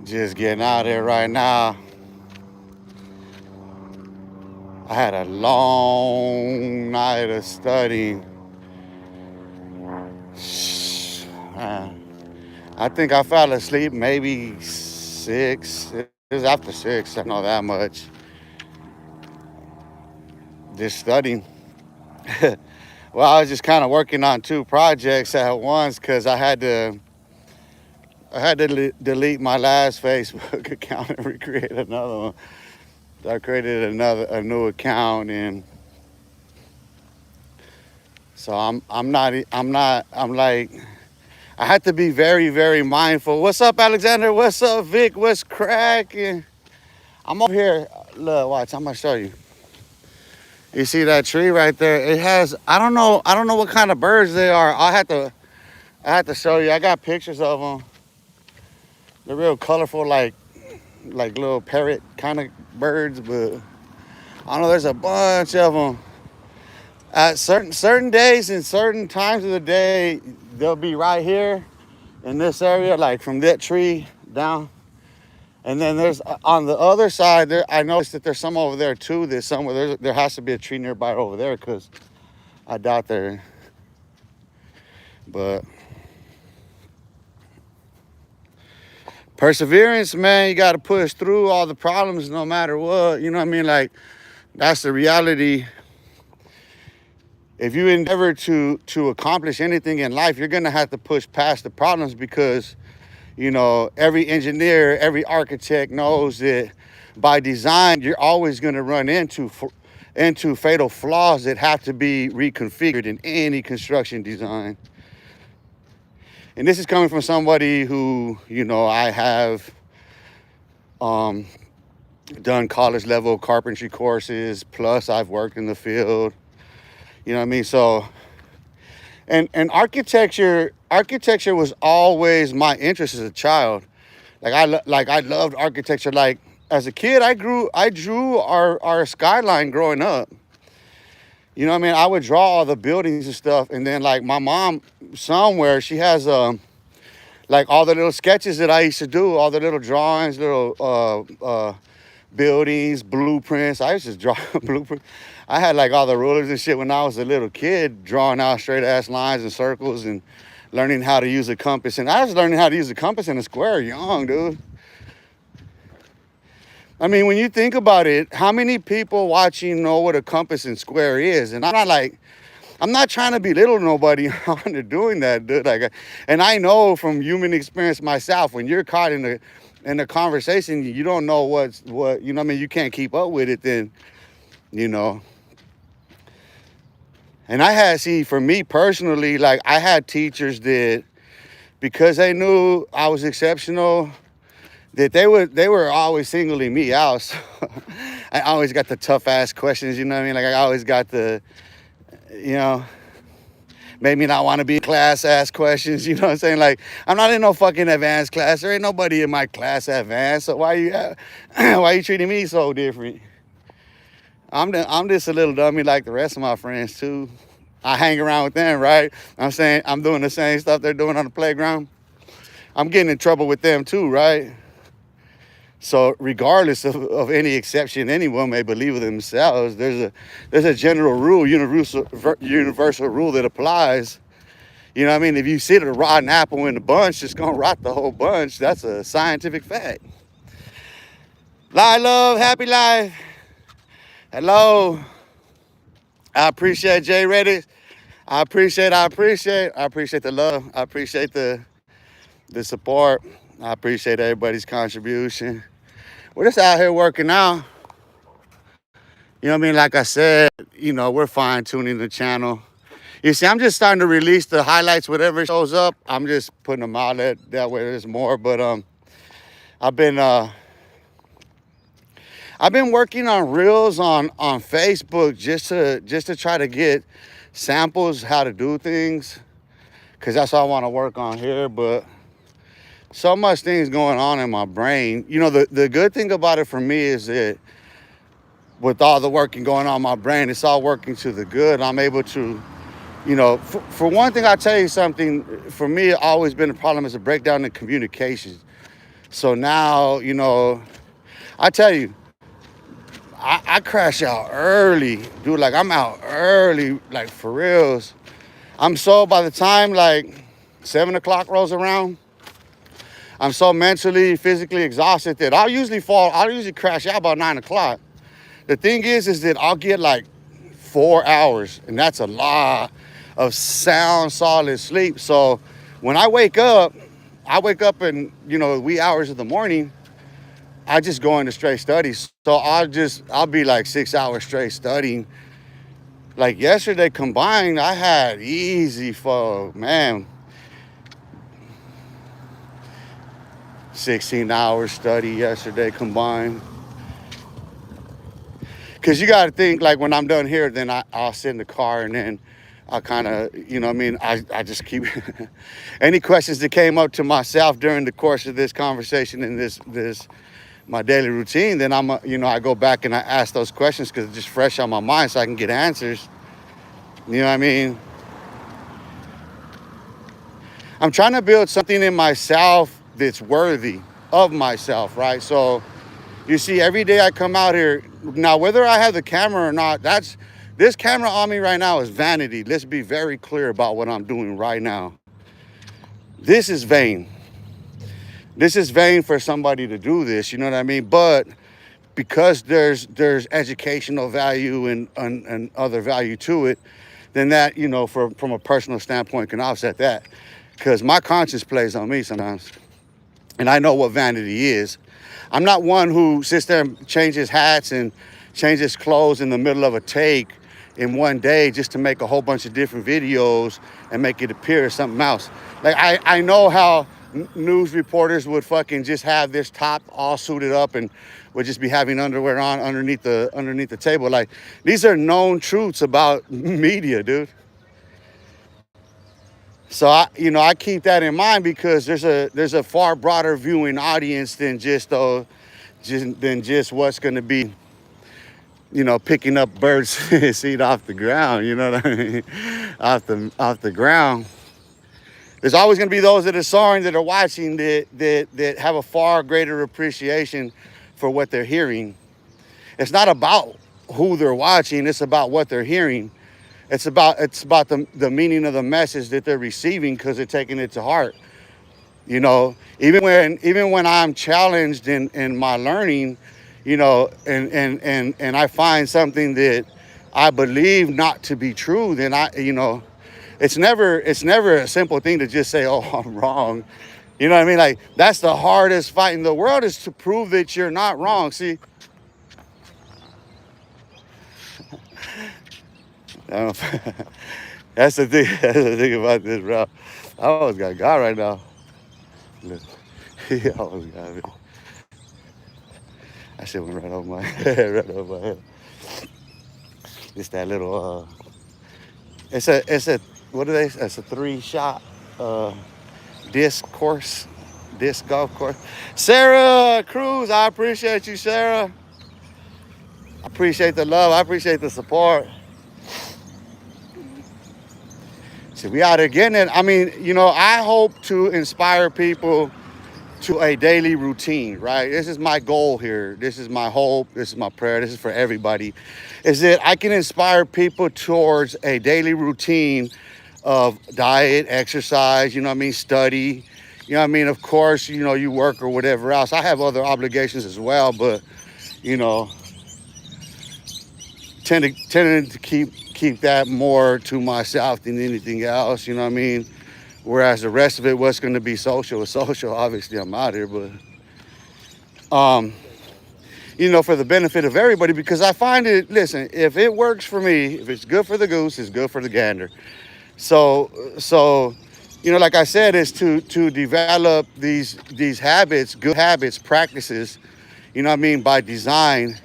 Just getting out of there right now. I had a long night of studying. Uh, I think I fell asleep maybe 6. It was after 6. I know that much. Just studying. Well, I was just kind of working on 2 projects at once because I had to delete my last Facebook account and recreate another one. So I created a new account, and so I'm like, I had to be very, very mindful. What's up, Alexander? What's up, Vic? What's cracking? I'm over here. Look, watch. I'm gonna show you. You see that tree right there? It has. I don't know what kind of birds they are. I had to show you. I got pictures of them. They're real colorful, like little parrot kind of birds, but I don't know. There's a bunch of them. At certain days and certain times of the day, they'll be right here in this area, like from that tree down. And then there's on the other side there. I noticed that there's some over there too. There's somewhere there has to be a tree nearby over there because I doubt there. But perseverance, man, you got to push through all the problems no matter what. You know what I mean? Like, that's the reality. If you endeavor to accomplish anything in life, you're gonna have to push past the problems because, every engineer, every architect knows that by design, you're always gonna run into fatal flaws that have to be reconfigured in any construction design. And this is coming from somebody who, I have done college level carpentry courses, plus I've worked in the field. You know what I mean? So, and architecture was always my interest as a child. I loved architecture. Like, as a kid, I drew our skyline growing up. You know what I mean? I would draw all the buildings and stuff, and then like my mom somewhere, she has like all the little sketches that I used to do, all the little drawings, little buildings, blueprints. I used to draw blueprints. I had like all the rulers and shit when I was a little kid, drawing out straight ass lines and circles and learning how to use a compass. And I was learning how to use a compass and a square young, dude. I mean, when you think about it, how many people watching know what a compass and square is? And I'm not trying to belittle nobody on doing that, dude. And I know from human experience myself, when you're caught in a conversation, you don't know what, you know what I mean? You can't keep up with it, then, And for me personally, like, I had teachers that, because they knew I was exceptional, that they were always singling me out. So I always got the tough ass questions, you know what I mean? Like, I always got the, made me not want to be in class ass questions, you know what I'm saying? Like, I'm not in no fucking advanced class. There ain't nobody in my class advanced. So why you treating me so different? I'm just a little dummy like the rest of my friends too. I hang around with them, right? I'm saying I'm doing the same stuff they're doing on the playground. I'm getting in trouble with them too, right? So regardless of any exception anyone may believe of themselves, there's a general rule, universal rule that applies. You know what I mean? If you sit a rotten apple in a bunch, it's gonna rot the whole bunch. That's a scientific fact. Lie, love, happy life. Hello. I appreciate Jay Reddick. I appreciate the love. I appreciate the support. I appreciate everybody's contribution. We're just out here working out. You know what I mean? Like I said, we're fine tuning the channel. You see, I'm just starting to release the highlights, whatever shows up. I'm just putting them out that way there's more. But I've been working on reels on Facebook just to try to get samples how to do things, because that's all I want to work on here. But so much things going on in my brain. The good thing about it for me is that with all the working going on in my brain, it's all working to the good. I'm able to, for one thing, I'll tell you something. For me, it's always been a problem is a breakdown in communication. So now, you know, I tell you, I crash out early, dude. Like I'm out early, like for reals. I'm so by the time like 7 o'clock rolls around, I'm so mentally, physically exhausted that I'll usually crash out about 9 o'clock. The thing is that I'll get like 4 hours, and that's a lot of sound, solid sleep. So when I wake up in, you know, wee hours of the morning, I just go into straight studies. So I'll be like 6 hours straight studying. Like yesterday combined, I had easy for, man, 16 hours study yesterday combined. Because you got to think, like, when I'm done here, then I'll sit in the car and then I'll kind of, you know what I mean? I just keep any questions that came up to myself during the course of this conversation and this my daily routine, then you know, I go back and I ask those questions because it's just fresh on my mind so I can get answers. You know what I mean? I'm trying to build something in myself that's worthy of myself, right? So you see, every day I come out here, now whether I have the camera or not, this camera on me right now is vanity. Let's be very clear about what I'm doing right now. This is vain. This is vain for somebody to do this, you know what I mean? But because there's educational value and other value to it, then that, you know, from a personal standpoint can offset that. Because my conscience plays on me sometimes. And I know what vanity is. I'm not one who sits there and changes hats and changes clothes in the middle of a take in one day just to make a whole bunch of different videos and make it appear as something else. Like I know how news reporters would fucking just have this top all suited up and would just be having underwear on underneath the table. Like, these are known truths about media, dude. So I keep that in mind because there's a far broader viewing audience than just what's going to be, you know, picking up birds seed off the ground. You know what I mean? off the ground. There's always going to be those that are soaring, that are watching, that have a far greater appreciation for what they're hearing. It's not about who they're watching. It's about what they're hearing. It's about the meaning of the message that they're receiving because they're taking it to heart. You know, even when I'm challenged in my learning, you know, and I find something that I believe not to be true, then it's never a simple thing to just say, oh, I'm wrong. You know what I mean? Like, that's the hardest fight in the world, is to prove that you're not wrong. See, that's the thing. That's the thing about this, bro. I almost got God right now. He almost got me. That shit went right over my head, right over my head. It's that little, it's a, what are they? It's a 3-shot disc golf course. Sarah Cruz, I appreciate you, Sarah. I appreciate the love. I appreciate the support. See, we out here getting it. I mean, you know, I hope to inspire people to a daily routine, right? This is my goal here. This is my hope. This is my prayer. This is for everybody. Is that I can inspire people towards a daily routine of diet, exercise, you know what I mean, study. You know what I mean? Of course, you know, you work or whatever else. I have other obligations as well, but, you know, tending to keep that more to myself than anything else, you know what I mean? Whereas the rest of it, what's going to be social is social. Obviously, I'm out here, but, you know, for the benefit of everybody, because I find it, listen, if it works for me, if it's good for the goose, it's good for the gander. So, you know, like I said, is to develop these habits, good habits, practices, you know what I mean, by design.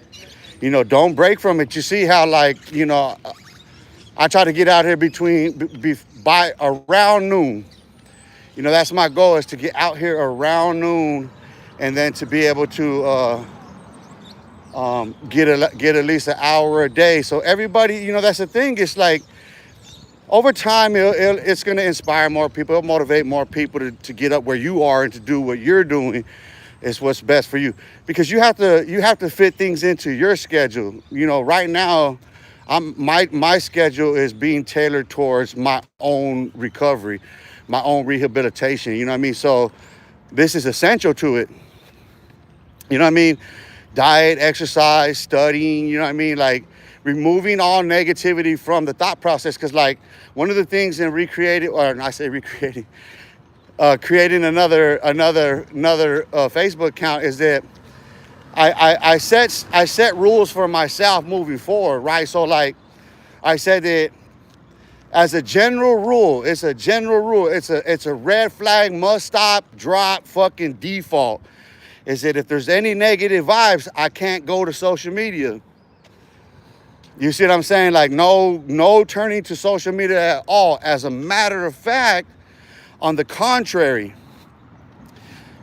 You know, don't break from it. You see how, like, you know, I try to get out here by around noon. You know, that's my goal, is to get out here around noon, and then to be able to get at least an hour a day. So everybody, you know, that's the thing. It's like, over time, it's going to inspire more people. It'll motivate more people to get up where you are and to do what you're doing. It's what's best for you, because you have to fit things into your schedule. Right now, my schedule is being tailored towards my own recovery, my own rehabilitation. You know what I mean? So this is essential to it. You know what I mean? Diet, exercise, studying. You know what I mean? Like removing all negativity from the thought process. Because like one of the things in recreating, or I say recreating, creating another Facebook account is that I set rules for myself moving forward, right? So like I said that as a general rule, it's a red flag, must stop, drop, fucking default. Is that if there's any negative vibes, I can't go to social media. You see what I'm saying? Like no turning to social media at all. As a matter of fact, on the contrary,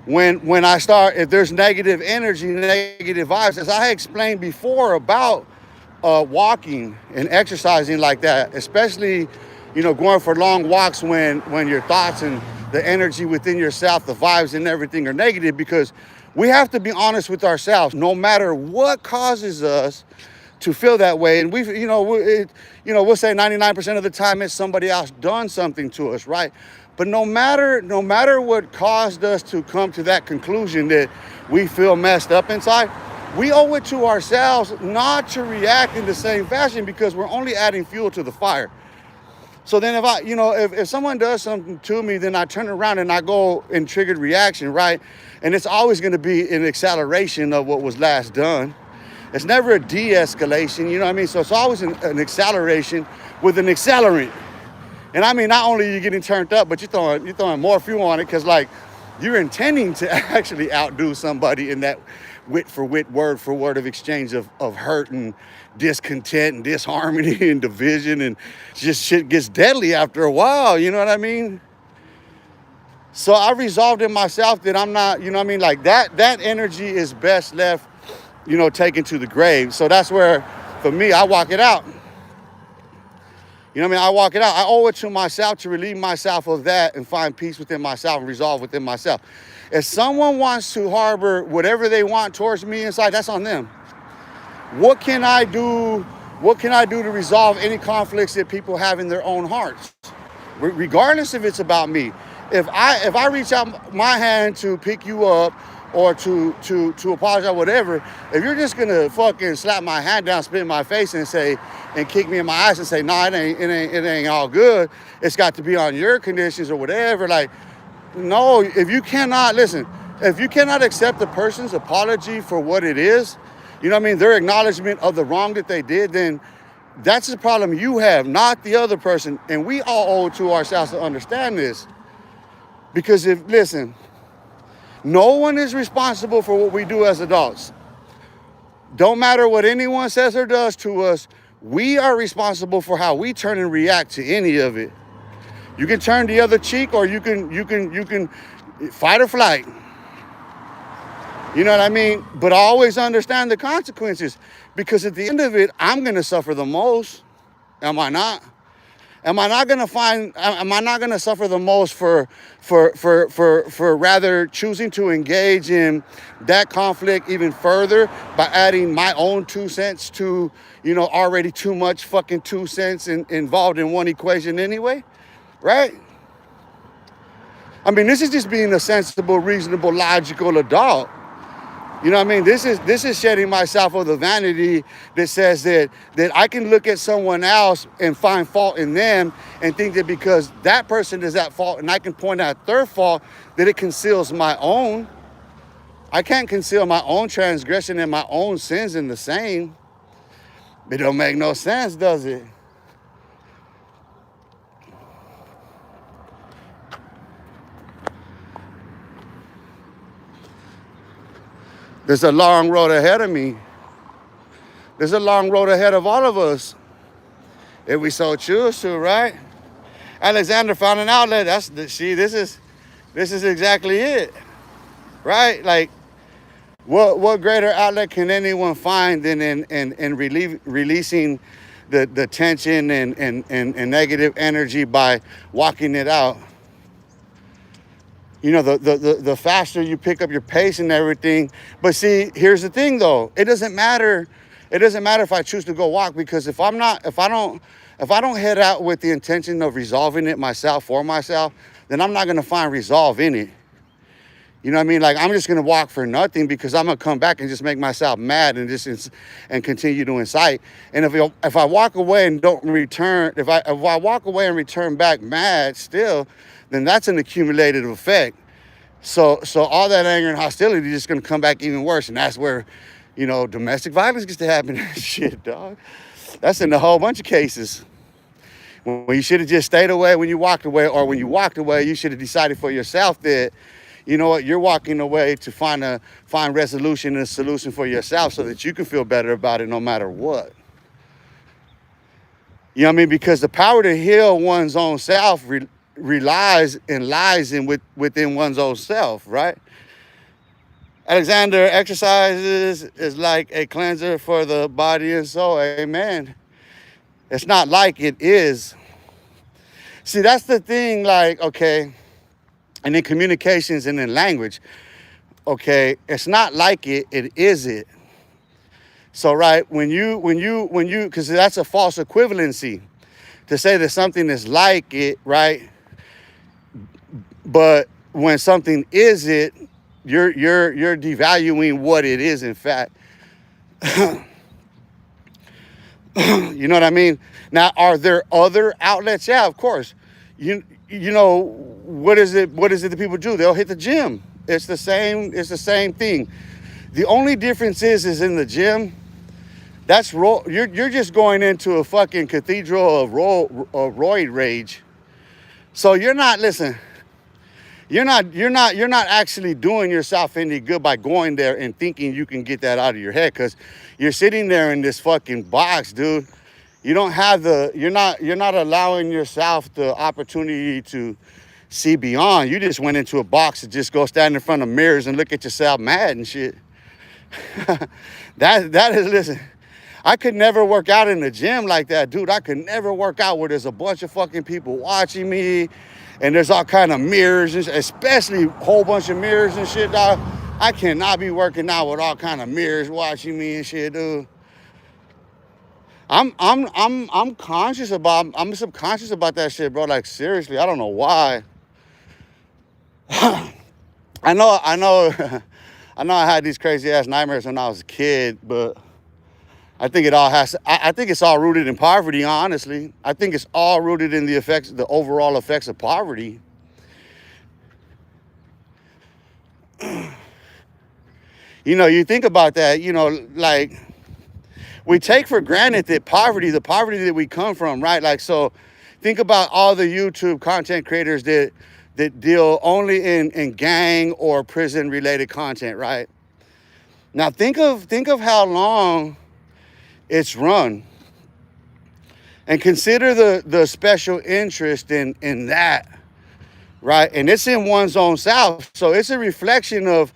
when I start, if there's negative energy, negative vibes, as I explained before about walking and exercising like that, especially, going for long walks when your thoughts and the energy within yourself, the vibes and everything are negative, because we have to be honest with ourselves, no matter what causes us to feel that way. And we'll say 99% of the time it's somebody else done something to us, right? But no matter what caused us to come to that conclusion that we feel messed up inside, we owe it to ourselves not to react in the same fashion, because we're only adding fuel to the fire. So then if someone does something to me, then I turn around and I go in triggered reaction, right? And it's always going to be an acceleration of what was last done. It's never a de-escalation, you know what I mean? So it's always an acceleration with an accelerant. And I mean, not only are you getting turned up, but you're throwing more fuel on it, because like you're intending to actually outdo somebody in that wit for wit, word for word of exchange of hurt and discontent and disharmony and division, and just shit gets deadly after a while, you know what I mean? So I resolved in myself that I'm not, you know what I mean? Like that energy is best left, taken to the grave. So that's where, for me, I walk it out. You know what I mean? I walk it out. I owe it to myself to relieve myself of that and find peace within myself and resolve within myself. If someone wants to harbor whatever they want towards me inside, that's on them. What can I do? What can I do to resolve any conflicts that people have in their own hearts? Regardless if it's about me. If I reach out my hand to pick you up or to apologize, whatever, if you're just gonna fucking slap my hand down, spit in my face and kick me in my eyes and say, nah, it ain't all good, it's got to be on your conditions or whatever, like, no, if you cannot accept the person's apology for what it is, you know what I mean, their acknowledgement of the wrong that they did, then that's the problem you have, not the other person. And we all owe it to ourselves to understand this. Because no one is responsible for what we do as adults. Don't matter what anyone says or does to us, we are responsible for how we turn and react to any of it. You can turn the other cheek, or you can fight or flight. You know what I mean? But always understand the consequences, because at the end of it, I'm going to suffer the most. Am I not? Am I not going to suffer the most for rather choosing to engage in that conflict even further by adding my own 2 cents to, already too much fucking 2 cents involved in one equation anyway, right? I mean, this is just being a sensible, reasonable, logical adult. You know what I mean? This is shedding myself of the vanity that says that I can look at someone else and find fault in them and think that because that person is at fault and I can point out their fault, that it conceals my own. I can't conceal my own transgression and my own sins in the same. It don't make no sense, does it? There's a long road ahead of me. There's a long road ahead of all of us, if we so choose to, right? Alexander found an outlet. This is exactly it, right? Like, what greater outlet can anyone find than in releasing the tension and negative energy by walking it out? You know, the faster you pick up your pace and everything. But see, here's the thing though. It doesn't matter. It doesn't matter if I choose to go walk, because if I don't head out with the intention of resolving it myself for myself, then I'm not gonna find resolve in it. You know what I mean? Like, I'm just gonna walk for nothing, because I'm gonna come back and just make myself mad and and continue to incite. And if I walk away and don't return, if I walk away and return back mad still, then that's an accumulated effect. So all that anger and hostility is just gonna come back even worse, and that's where, you know, domestic violence gets to happen. Shit, dog. That's in a whole bunch of cases. When you should have just stayed away when you walked away, or when you walked away, you should have decided for yourself that, you know what, you're walking away to find resolution and a solution for yourself, so that you can feel better about it no matter what. You know what I mean? Because the power to heal one's own self relies and lies within one's own self, right? Alexander, exercises is like a cleanser for the body and soul. Amen. It's not like, it is. See, that's the thing, like, okay, and in communications and in language, okay, it's not like it is it. So, right, when you, because that's a false equivalency to say that something is like it, right? But when something is it, you're devaluing what it is, in fact. You know what I mean? Now, are there other outlets? Yeah, of course. You know, what is it that people do? They'll hit the gym. It's the same thing. The only difference is in the gym, you're just going into a fucking cathedral of roid rage. So you're not actually doing yourself any good by going there and thinking you can get that out of your head, because you're sitting there in this fucking box, dude. You don't have you're not allowing yourself the opportunity to see beyond. You just went into a box to just go stand in front of mirrors and look at yourself mad and shit. That is, listen, I could never work out in the gym like that, dude. I could never work out where there's a bunch of fucking people watching me, and there's all kind of mirrors, and especially a whole bunch of mirrors and shit, dog. I cannot be working out with all kind of mirrors watching me and shit, dude. I'm subconscious about that shit, bro. Like, seriously, I don't know why. I know I had these crazy ass nightmares when I was a kid, but I think I think it's all rooted in poverty, honestly. I think it's all rooted in the overall effects of poverty. You know, you think about that, you know, like, we take for granted that the poverty that we come from, right? Like, so think about all the YouTube content creators that deal only in gang or prison related content, right? Now think of how long it's run, and consider the special interest in that, right? And it's in one's own self, so it's a reflection of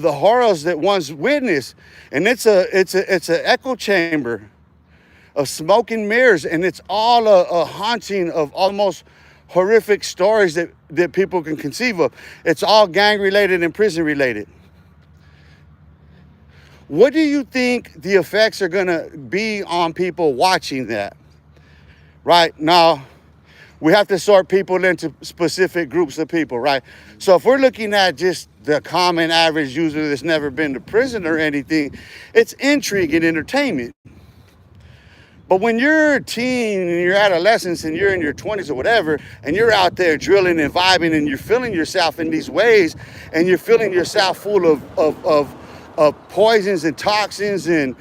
the horrors that one's witnessed, and it's an echo chamber of smoke and mirrors, and it's all a haunting of almost horrific stories that people can conceive of. It's all gang related and prison related. What do you think the effects are gonna be on people watching that? Right now, we have to sort people into specific groups of people, right? So if we're looking at just the common average user that's never been to prison or anything, it's intrigue and entertainment. But when you're a teen and you're adolescents and you're in your 20s or whatever, and you're out there drilling and vibing and you're feeling yourself in these ways, and you're feeling yourself full of poisons and toxins and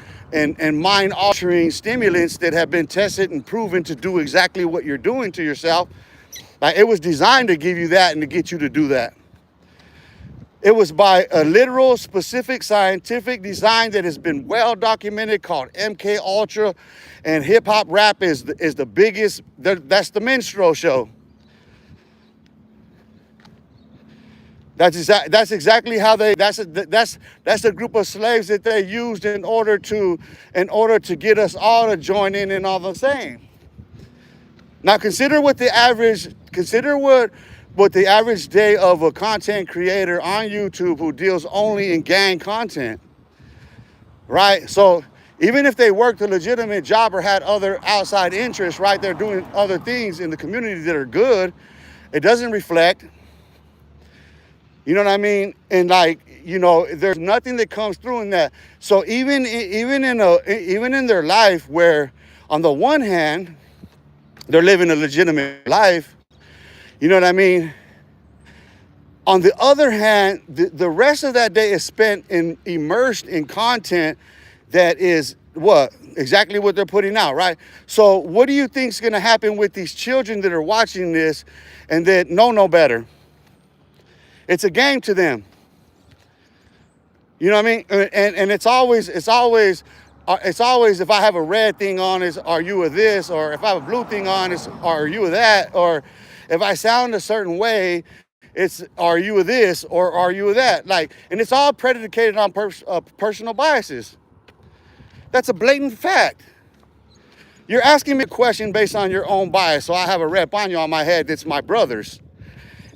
mind-altering stimulants that have been tested and proven to do exactly what you're doing to yourself. Like, it was designed to give you that and to get you to do that. It was by a literal, specific, scientific design that has been well documented, called MK Ultra, and hip hop rap is the biggest. That's the minstrel show. That's exactly how that's the group of slaves that they used in order to get us all to join in all the same. Now consider what but the average day of a content creator on YouTube who deals only in gang content, right? So even if they worked a legitimate job or had other outside interests, right, they're doing other things in the community that are good, it doesn't reflect. You know what I mean? And like, you know, there's nothing that comes through in that. So even in their life, where on the one hand they're living a legitimate life, you know what I mean? On the other hand, the rest of that day is spent immersed in content that is what? Exactly what they're putting out, right? So what do you think is going to happen with these children that are watching this and that know no better? It's a game to them. You know what I mean? And it's always if I have a red thing on, is are you a this? Or if I have a blue thing on, is are you a that? Or if I sound a certain way, it's are you a this or are you a that? Like, and it's all predicated on personal biases. That's a blatant fact. You're asking me a question based on your own bias. So I have a red baño on my head that's my brother's.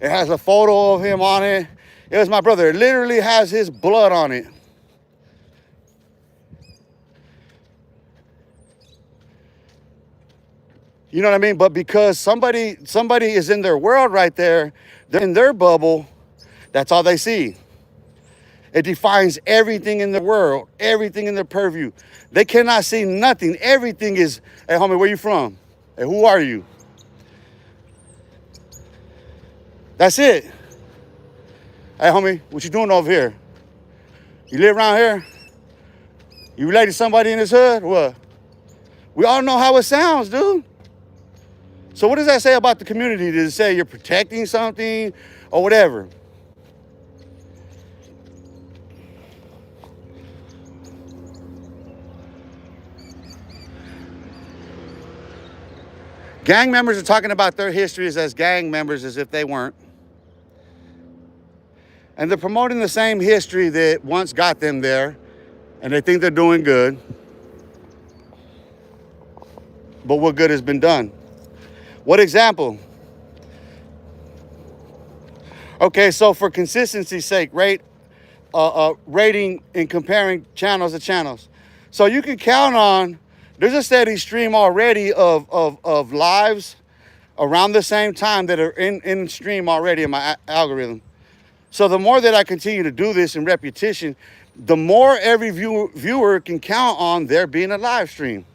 It has a photo of him on it. It was my brother. It literally has his blood on it. You know what I mean? But because somebody is in their world right there, they're in their bubble, that's all they see. It defines everything in the world, everything in their purview. They cannot see nothing. Everything is, hey, homie, where you from? Hey, who are you? That's it. Hey, homie, what you doing over here? You live around here? You related to somebody in this hood? What? We all know how it sounds, dude. So what does that say about the community? Does it say you're protecting something or whatever? Gang members are talking about their histories as gang members as if they weren't. And they're promoting the same history that once got them there, and they think they're doing good. But what good has been done? What example? Okay, so for consistency's sake, rating and comparing channels to channels. So you can count on, there's a steady stream already of lives around the same time that are in stream already in my algorithm. So the more that I continue to do this in repetition, the more every viewer can count on there being a live stream.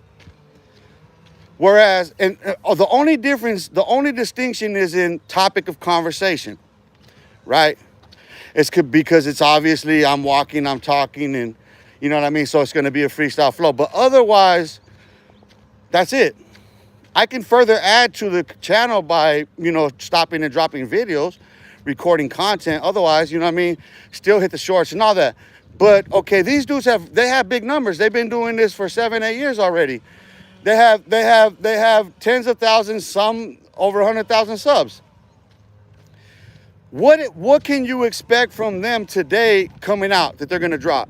Whereas, and the only distinction is in topic of conversation, right? It's because it's obviously I'm walking, I'm talking, and you know what I mean? So it's going to be a freestyle flow. But otherwise, that's it. I can further add to the channel by, you know, stopping and dropping videos, recording content. Otherwise, you know what I mean? Still hit the shorts and all that. But okay, these dudes have big numbers. They've been doing this for 7-8 years already. They have tens of thousands, some over 100,000 subs. What can you expect from them today coming out that they're gonna drop?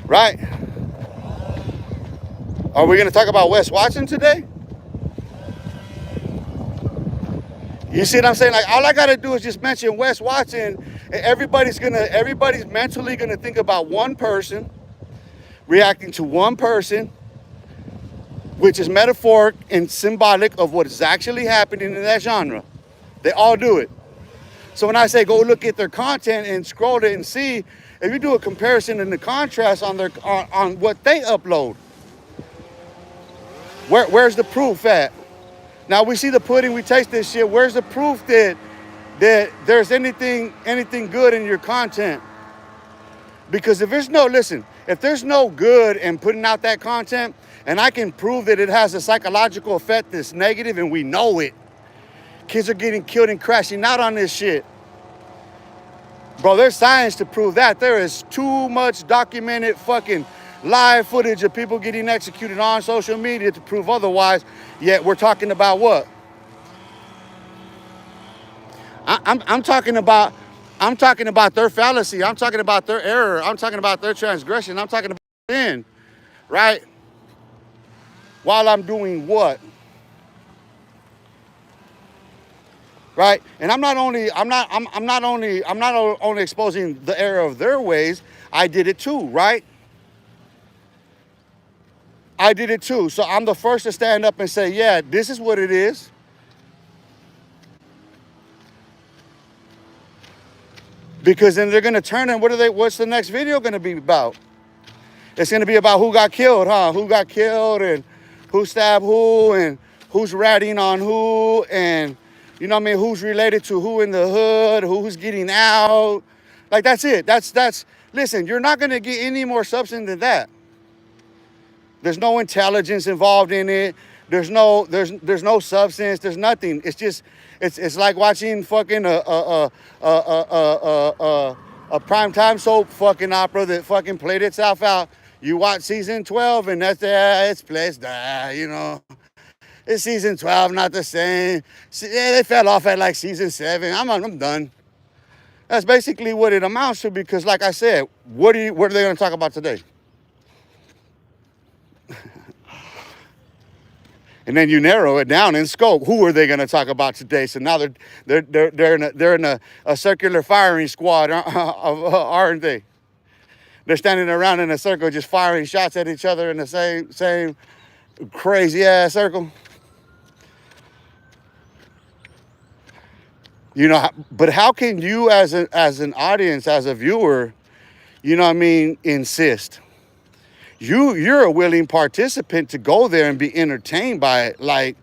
Right? Are we gonna talk about Wes Watson today? You see what I'm saying? Like, all I gotta do is just mention Wes Watson, and everybody's mentally gonna think about one person, reacting to one person, which is metaphoric and symbolic of what is actually happening in that genre. They all do it. So when I say go look at their content and scroll it and see, if you do a comparison and the contrast on what they upload, where's the proof at? Now we see the pudding, we taste this shit. Where's the proof that there's anything good in your content? Because if there's no good in putting out that content, and I can prove that it has a psychological effect that's negative, and we know it. Kids are getting killed and crashing out on this shit. Bro, there's science to prove that. There is too much documented fucking live footage of people getting executed on social media to prove otherwise, yet we're talking about what? I'm talking about their fallacy. I'm talking about their error. I'm talking about their transgression. I'm talking about sin, right? While I'm doing what? right? And I'm not only exposing the error of their ways. I did it too, right? I did it too. So I'm the first to stand up and say, yeah, this is what it is. Because then they're gonna turn and what's the next video gonna be about? It's gonna be about who got killed, huh? Who got killed and who stabbed who and who's ratting on who and you know what I mean, who's related to who in the hood, who's getting out. Like that's it. That's listen, you're not gonna get any more substance than that. There's no intelligence involved in it. There's no substance. There's nothing. It's just it's like watching fucking a primetime soap fucking opera that fucking played itself out. You watch season 12 and that's it's placed. You know, it's season 12, not the same. Yeah, they fell off at like season 7. I'm done. That's basically what it amounts to because, like I said, what are they going to talk about today? And then you narrow it down in scope. Who are they going to talk about today? So now they're in a circular firing squad, aren't they? They're standing around in a circle, just firing shots at each other in the same crazy ass circle. You know, but how can you, as an audience, as a viewer, you know what I mean, insist? You're a willing participant to go there and be entertained by it. Like,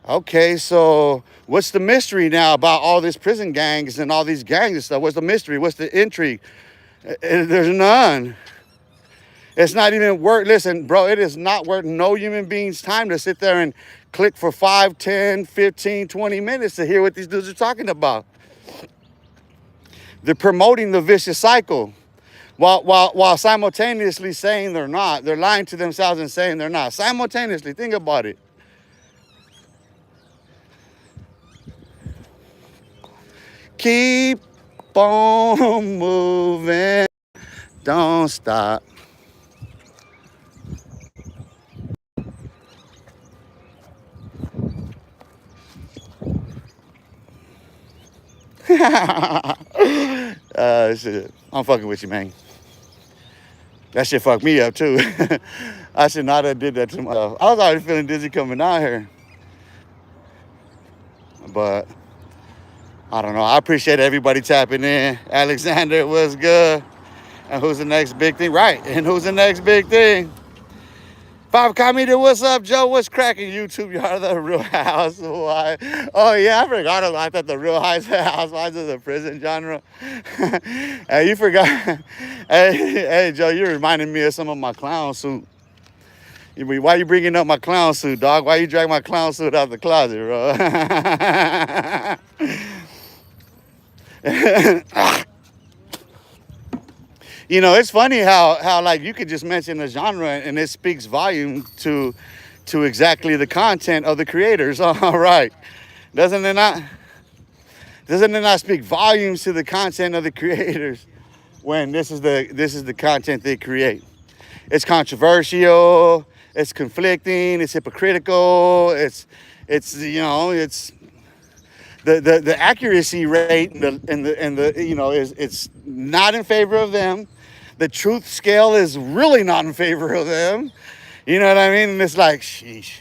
okay, so what's the mystery now about all these prison gangs and all these gangs and stuff? What's the mystery? What's the intrigue? There's none. It's not even worth, listen, bro, it is not worth no human being's time to sit there and click for 5, 10, 15, 20 minutes to hear what these dudes are talking about. They're promoting the vicious cycle. While simultaneously saying they're not. They're lying to themselves and saying they're not. Simultaneously, think about it. Keep on moving. Don't stop. Shit. I'm fucking with you, man. That shit fucked me up too. I should not have did that to myself. I was already feeling dizzy coming out here. But I don't know. I appreciate everybody tapping in. Alexander was good. And who's the next big thing? Right. And who's the next big thing? 5 commented, what's up, Joe? What's cracking? YouTube, y'all the Real Housewives. Oh, yeah, I forgot about that. The Real Housewives of the prison genre. Hey, you forgot. Hey, Joe, you reminded me of some of my clown suit. Why you bringing up my clown suit, dog? Why you drag my clown suit out the closet, bro? You know, it's funny how like you could just mention a genre and it speaks volume to exactly the content of the creators. All right, doesn't it not? Doesn't it not speak volumes to the content of the creators when this is the content they create? It's controversial. It's conflicting. It's hypocritical. It's you know it's. The accuracy rate and the you know it's not in favor of them. The truth scale is really not in favor of them. You know what I mean? And it's like, sheesh.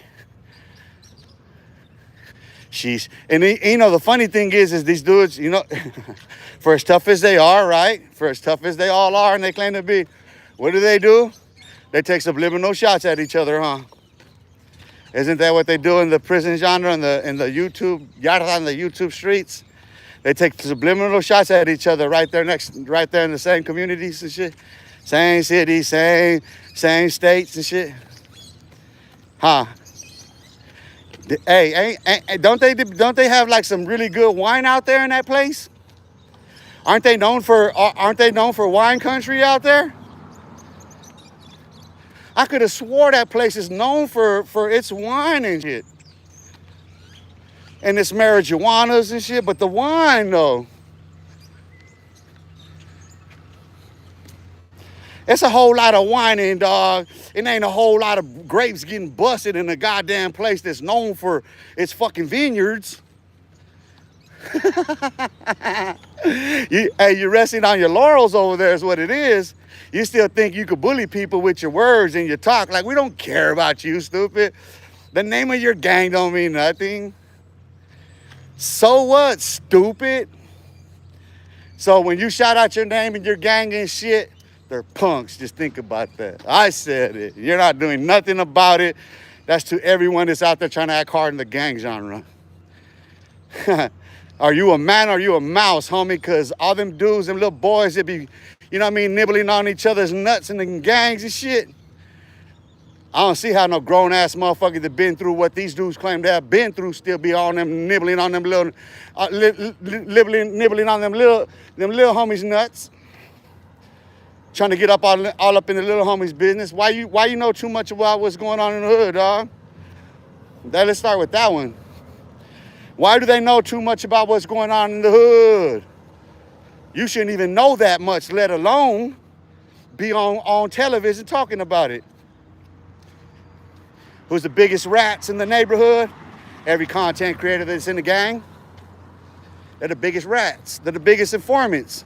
And you know, the funny thing is these dudes, you know, for as tough as they are, right? For as tough as they all are and they claim to be, what do? They take subliminal shots at each other, huh? Isn't that what they do in the prison genre and the YouTube, yada on the YouTube streets? They take subliminal shots at each other right there in the same communities and shit. Same cities, same states and shit. Huh? Hey, don't they have like some really good wine out there in that place? Aren't they known for wine country out there? I could have swore that place is known for its wine and shit. And it's marijuanas and shit, but the wine though. It's a whole lot of whining, dog. It ain't a whole lot of grapes getting busted in a goddamn place that's known for its fucking vineyards. You're resting on your laurels over there is what it is. You still think you could bully people with your words and your talk. Like, we don't care about you, stupid. The name of your gang don't mean nothing. So what, stupid? So when you shout out your name and your gang and shit, they're punks. Just think about that. I said it. You're not doing nothing about it. That's to everyone that's out there trying to act hard in the gang genre. Are you a man or are you a mouse, homie? Because all them dudes, them little boys that be, you know what I mean, nibbling on each other's nuts in the gangs and shit. I don't see how no grown-ass motherfucker that been through what these dudes claim to have been through still be on them nibbling on them little, nibbling on them little homies' nuts. Trying to get up all up in the little homies' business. Why you know too much about what's going on in the hood, dog? Let's start with that one. Why do they know too much about what's going on in the hood? You shouldn't even know that much, let alone be on television talking about it. Who's the biggest rats in the neighborhood? Every content creator that's in the gang. They're the biggest rats. They're the biggest informants.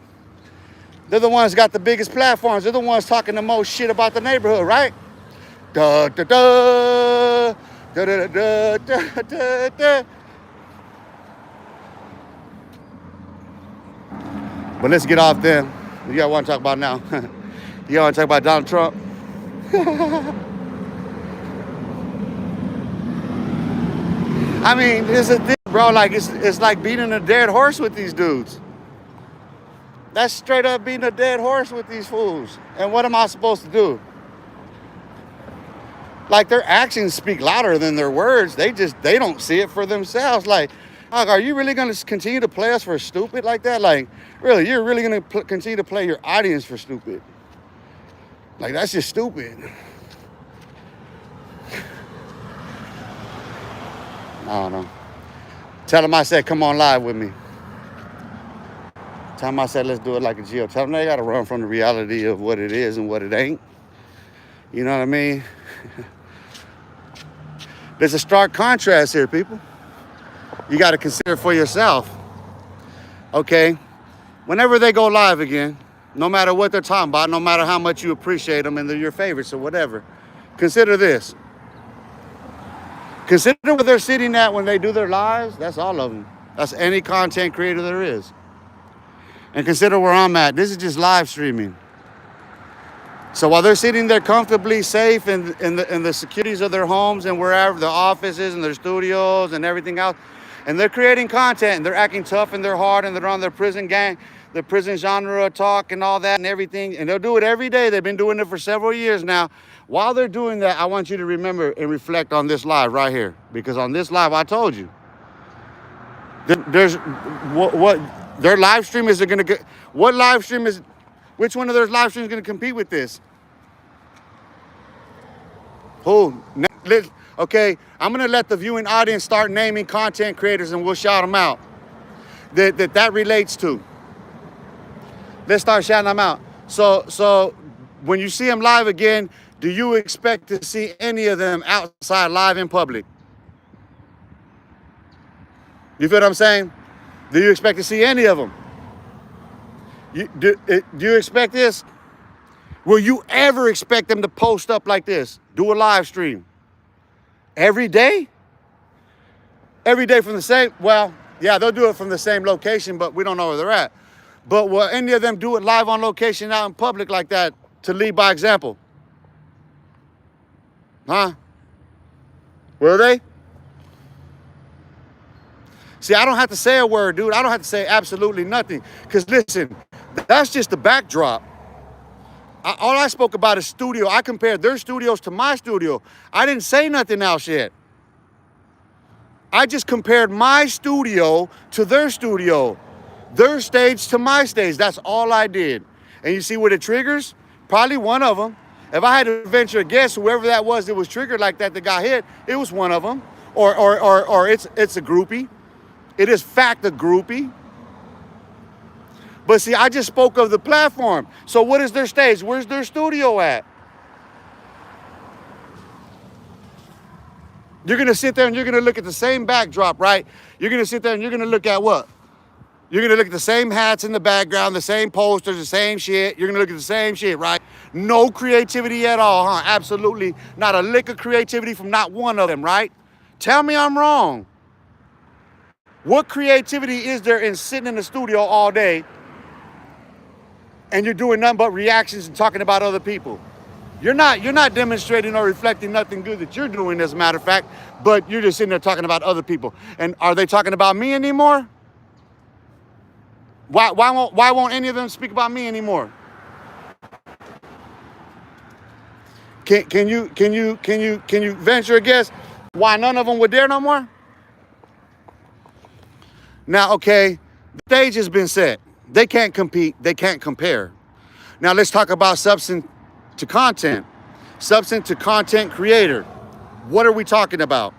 They're the ones got the biggest platforms. They're the ones talking the most shit about the neighborhood, right? Da da da da da da da da da. But let's get off there. What y'all want to talk about now? Y'all want to talk about Donald Trump? I mean, it's a thing, bro. Like, it's like beating a dead horse with these dudes. That's straight up beating a dead horse with these fools. And what am I supposed to do? Like, their actions speak louder than their words. They don't see it for themselves. Like, are you really going to continue to play us for stupid like that? Like, really, you're really going to continue to play your audience for stupid? Like, that's just stupid. I don't know. Tell them I said, come on live with me. Tell them I said, let's do it like a Geo. Tell them they got to run from the reality of what it is and what it ain't. You know what I mean? There's a stark contrast here, people. You got to consider for yourself. Okay? Whenever they go live again, no matter what they're talking about, no matter how much you appreciate them and they're your favorites or whatever, consider this. Consider where they're sitting at when they do their lives. That's all of them. That's any content creator there is. And consider where I'm at. This is just live streaming. So while they're sitting there comfortably safe in the securities of their homes and wherever, their offices and their studios and everything else, and they're creating content and they're acting tough and they're hard and they're on their prison gang, the prison genre talk and all that and everything, and they'll do it every day. They've been doing it for several years now. While they're doing that, I want you to remember and reflect on this live right here, because on this live, I told you, there's what their live stream is going to get. What live stream is? Which one of their live streams is going to compete with this? Who? Okay, I'm going to let the viewing audience start naming content creators, and we'll shout them out. That relates to. Let's start shouting them out. So when you see them live again, do you expect to see any of them outside live in public? You feel what I'm saying? Do you expect to see any of them? Do you expect this? Will you ever expect them to post up like this? Do a live stream? Every day? Every day from the same, well, yeah, they'll do it from the same location, but we don't know where they're at. But will any of them do it live on location out in public like that to lead by example? Huh? Will they? See, I don't have to say a word, dude. I don't have to say absolutely nothing. Because listen, that's just the backdrop. All I spoke about is studio. I compared their studios to my studio. I didn't say nothing else yet. I just compared my studio to their studio. Their stage to my stage. That's all I did. And you see what it triggers? Probably one of them. If I had to venture a guess, whoever that was triggered like that got hit, it was one of them. Or it's a groupie. It is fact a groupie. But see, I just spoke of the platform. So what is their stage? Where's their studio at? You're going to sit there and you're going to look at the same backdrop, right? You're going to sit there and you're going to look at what? You're going to look at the same hats in the background, the same posters, the same shit. You're going to look at the same shit, right? No creativity at all, huh? Absolutely not a lick of creativity from not one of them, right? Tell me I'm wrong. What creativity is there in sitting in the studio all day and you're doing nothing but reactions and talking about other people? You're not demonstrating or reflecting nothing good that you're doing, as a matter of fact, but you're just sitting there talking about other people. And are they talking about me anymore? Why won't any of them speak about me anymore? Can you venture a guess why none of them were there no more? Now, okay, the stage has been set. They can't compete. They can't compare. Now let's talk about substance to content. Substance to content creator. What are we talking about?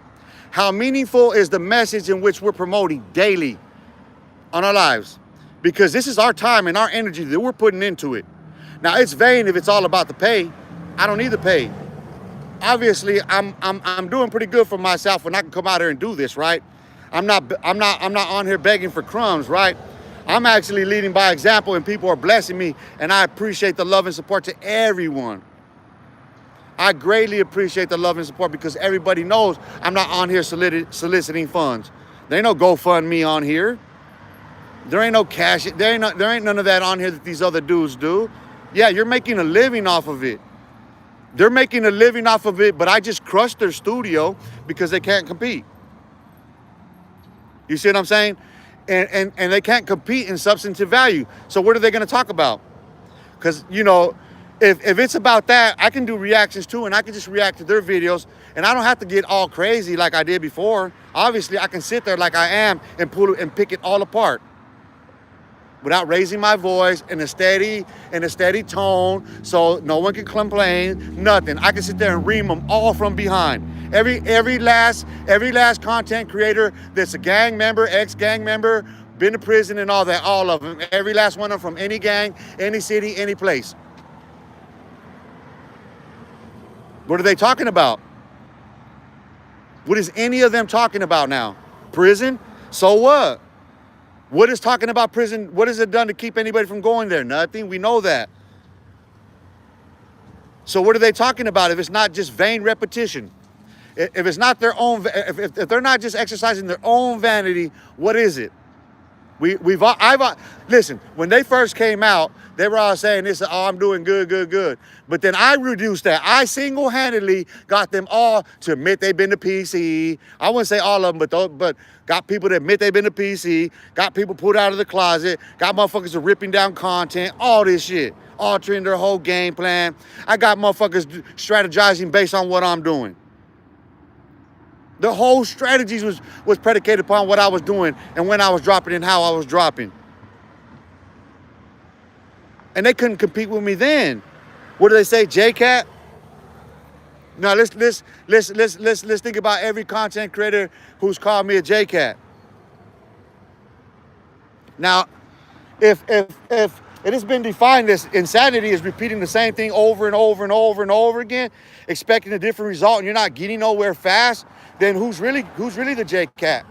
How meaningful is the message in which we're promoting daily on our lives? Because this is our time and our energy that we're putting into it. Now it's vain if it's all about the pay. I don't need the pay. Obviously, I'm doing pretty good for myself when I can come out here and do this, right? I'm not on here begging for crumbs, right? I'm actually leading by example and people are blessing me, and I appreciate the love and support to everyone. I greatly appreciate the love and support because everybody knows I'm not on here soliciting funds. There ain't no GoFundMe on here. There ain't no cash. There ain't none of that on here that these other dudes do. Yeah, you're making a living off of it. They're making a living off of it, but I just crushed their studio because they can't compete. You see what I'm saying? And they can't compete in substantive value. So what are they going to talk about? Because, you know, if it's about that, I can do reactions too, and I can just react to their videos, and I don't have to get all crazy like I did before. Obviously, I can sit there like I am and pull it and pick it all apart without raising my voice in a steady tone, so no one can complain. Nothing. I can sit there and ream them all from behind. Every last content creator that's a gang member, ex-gang member, been to prison and all that, all of them. Every last one of them from any gang, any city, any place. What are they talking about? What is any of them talking about now? Prison? So what? What is talking about prison? What has it done to keep anybody from going there? Nothing. We know that. So what are they talking about if it's not just vain repetition? If it's not their own, if they're not just exercising their own vanity, what is it? Listen, when they first came out, they were all saying this, oh, I'm doing good. But then I reduced that. I single-handedly got them all to admit they've been to PC. I wouldn't say all of them, but got people to admit they've been to PC, got people put out of the closet, got motherfuckers to ripping down content, all this shit, altering their whole game plan. I got motherfuckers strategizing based on what I'm doing. The whole strategies was predicated upon what I was doing and when I was dropping and how I was dropping. And they couldn't compete with me then. What do they say, J-Cat? Now let's think about every content creator who's called me a J-Cat. Now, if it has been defined as insanity is repeating the same thing over and over again, expecting a different result, and you're not getting nowhere fast, then who's really the J-Cat?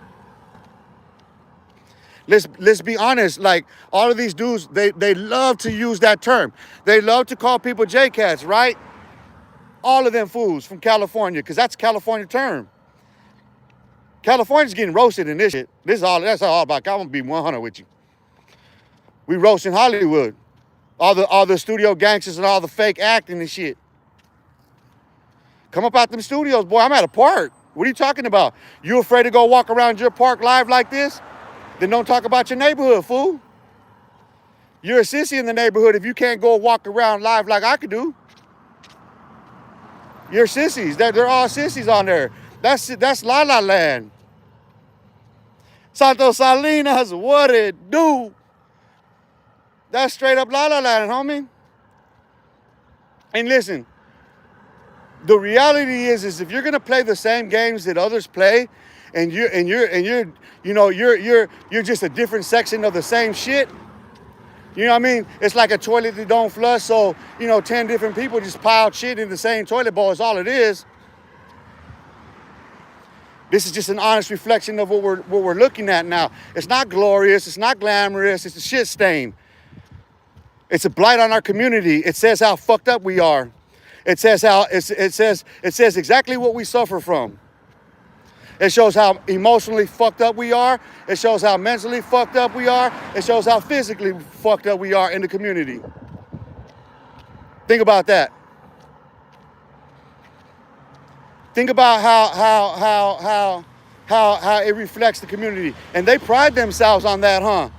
Let's be honest, like all of these dudes, they love to use that term. They love to call people J-Cats, right? All of them fools from California, because that's a California term. California's getting roasted in this shit. That's all about. I'm gonna be 100 with you. We roasting Hollywood. All the studio gangsters and all the fake acting and shit. Come up out them studios, boy. I'm at a park. What are you talking about? You afraid to go walk around your park live like this? Then don't talk about your neighborhood, fool. You're a sissy in the neighborhood if you can't go walk around live like I could do. You're sissies. They're all sissies on there. That's La La Land. Santo Salinas, what it do? That's straight up La La Land, homie. And listen, the reality is if you're gonna play the same games that others play, and you're just a different section of the same shit. You know what I mean? It's like a toilet that don't flush, so 10 different people just piled shit in the same toilet bowl. Is all it is. This is just an honest reflection of what we're looking at now. It's not glorious. It's not glamorous. It's a shit stain. It's a blight on our community. It says how fucked up we are. It says exactly what we suffer from. It shows how emotionally fucked up we are. It shows how mentally fucked up we are. It shows how physically fucked up we are in the community. Think about that. Think about how it reflects the community. And they pride themselves on that, huh?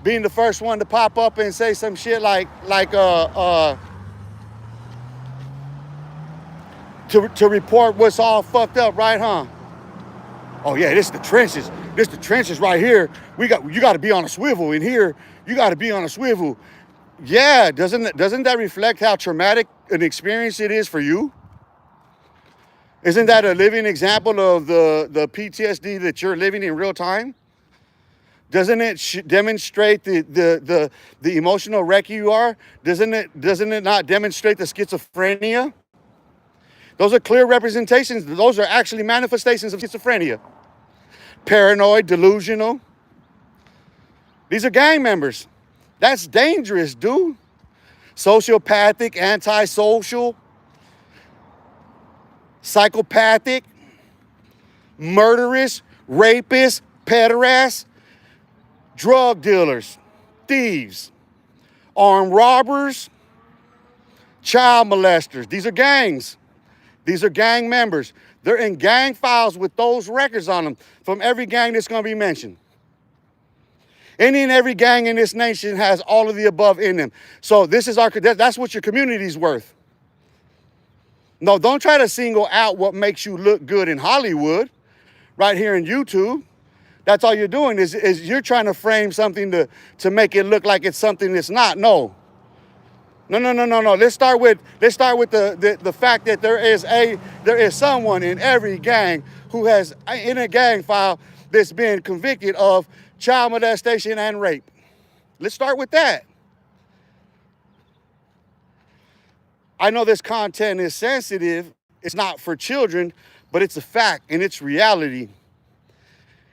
Being the first one to pop up and say some shit to report what's all fucked up, right, huh? Oh yeah, this is the trenches. This is the trenches right here. You got to be on a swivel in here. You got to be on a swivel. Yeah, doesn't that reflect how traumatic an experience it is for you? Isn't that a living example of the PTSD that you're living in real time? Doesn't it demonstrate the emotional wreck you are? Doesn't it not demonstrate the schizophrenia? Those are clear representations. Those are actually manifestations of schizophrenia. Paranoid, delusional. These are gang members. That's dangerous, dude. Sociopathic, antisocial, psychopathic, murderous, rapists, pederasts, drug dealers, thieves, armed robbers, child molesters. These are gangs. These are gang members. They're in gang files with those records on them from every gang that's going to be mentioned. Any and every gang in this nation has all of the above in them. So that's what your community's worth. No, don't try to single out what makes you look good in Hollywood, right here in YouTube. That's all you're doing is you're trying to frame something to make it look like it's something that's not. No. Let's start with the fact that there is someone in every gang who has in a gang file that's been convicted of child molestation and rape. Let's start with that. I know this content is sensitive. It's not for children, but it's a fact and it's reality.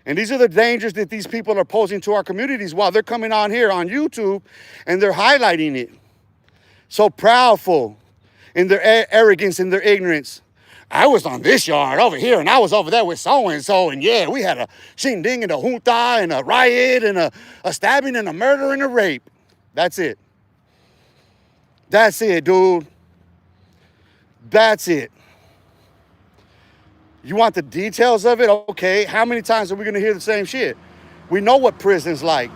And these are the dangers that these people are posing to our communities while they're coming on here on YouTube and they're highlighting it. So proudful in their arrogance and their ignorance. I was on this yard over here and I was over there with so-and-so and yeah, we had a shindig and a junta and a riot and a stabbing and a murder and a rape. That's it. That's it, dude. That's it. You want the details of it? Okay, how many times are we gonna hear the same shit? We know what prison's like.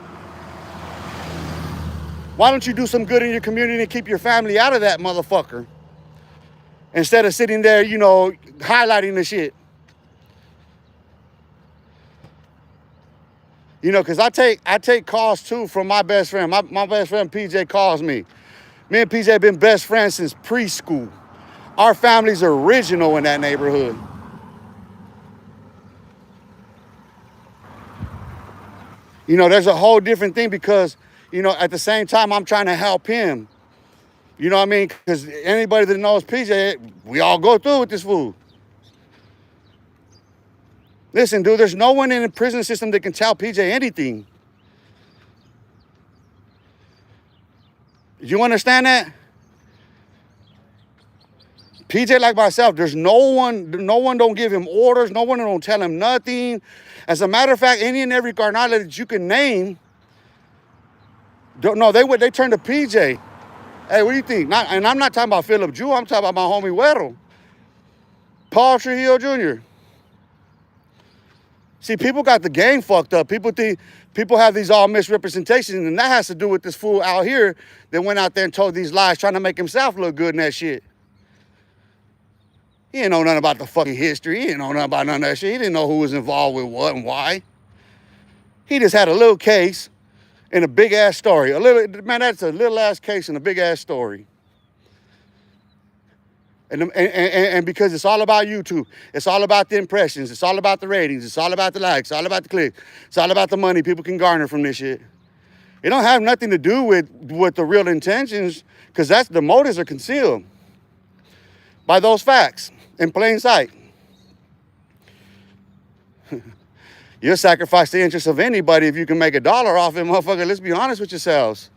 Why don't you do some good in your community and keep your family out of that motherfucker? Instead of sitting there, highlighting the shit. Because I take calls too from my best friend. My best friend PJ calls me. Me and PJ have been best friends since preschool. Our family's original in that neighborhood. There's a whole different thing because, at the same time, I'm trying to help him. You know what I mean? Because anybody that knows PJ, we all go through with this fool. Listen, dude, there's no one in the prison system that can tell PJ anything. You understand that? PJ, like myself, there's no one don't give him orders. No one don't tell him nothing. As a matter of fact, any and every carnal that you can name, they turn to PJ. Hey, what do you think? And I'm not talking about Philip Jew. I'm talking about my homie Weddle. Paul Trujillo Jr. See, people got the game fucked up. People have these all misrepresentations, and that has to do with this fool out here that went out there and told these lies trying to make himself look good in that shit. He didn't know nothing about the fucking history. He didn't know nothing about none of that shit. He didn't know who was involved with what and why. He just had a little case in a big-ass story. That's a little-ass case in a big-ass story. And because it's all about YouTube, it's all about the impressions, it's all about the ratings, it's all about the likes, it's all about the clicks, it's all about the money people can garner from this shit. It don't have nothing to do with the real intentions, because the motives are concealed by those facts in plain sight. You'll sacrifice the interest of anybody if you can make $1 off it, motherfucker. Let's be honest with yourselves.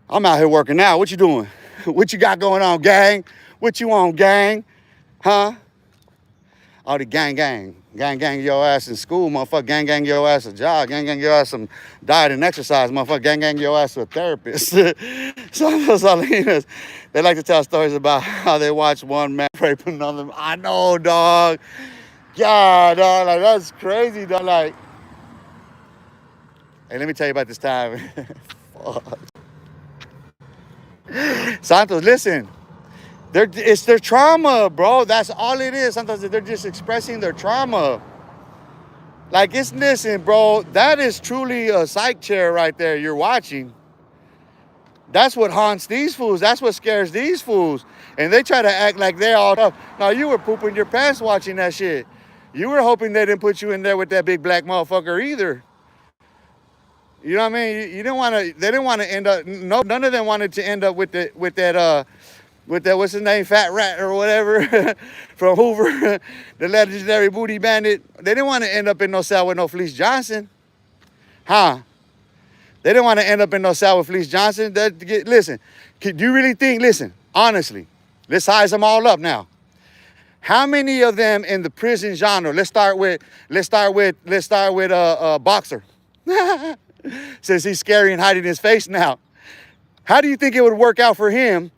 I'm out here working now. What you doing? What you got going on, gang? What you on, gang? Huh? All the gang your ass in school, motherfucker. Gang your ass a job. Gang your ass some diet and exercise, motherfucker. Gang your ass to a therapist. Some of those Salinas, they like to tell stories about how they watch one man rape another. I know, dog. God, dog, like that's crazy, dog. Like, hey, let me tell you about this time. Fuck. Santos, listen. It's their trauma, bro. That's all it is. Sometimes they're just expressing their trauma. Like, listen, bro, that is truly a psych chair right there you're watching. That's what haunts these fools. That's what scares these fools. And they try to act like they're all tough. Now, you were pooping your pants watching that shit. You were hoping they didn't put you in there with that big black motherfucker either. You know what I mean? You didn't want to. They didn't want to end up. No, none of them wanted to end up with that. What's his name, Fat Rat or whatever, from Hoover, the legendary booty bandit. They didn't want to end up in no cell with no Fleece Johnson, huh? They didn't want to end up in no cell with Fleece Johnson. Listen, do you really think? Listen, honestly, let's size them all up now. How many of them in the prison genre? Let's start with Boxer. Since he's scary and hiding his face now. How do you think it would work out for him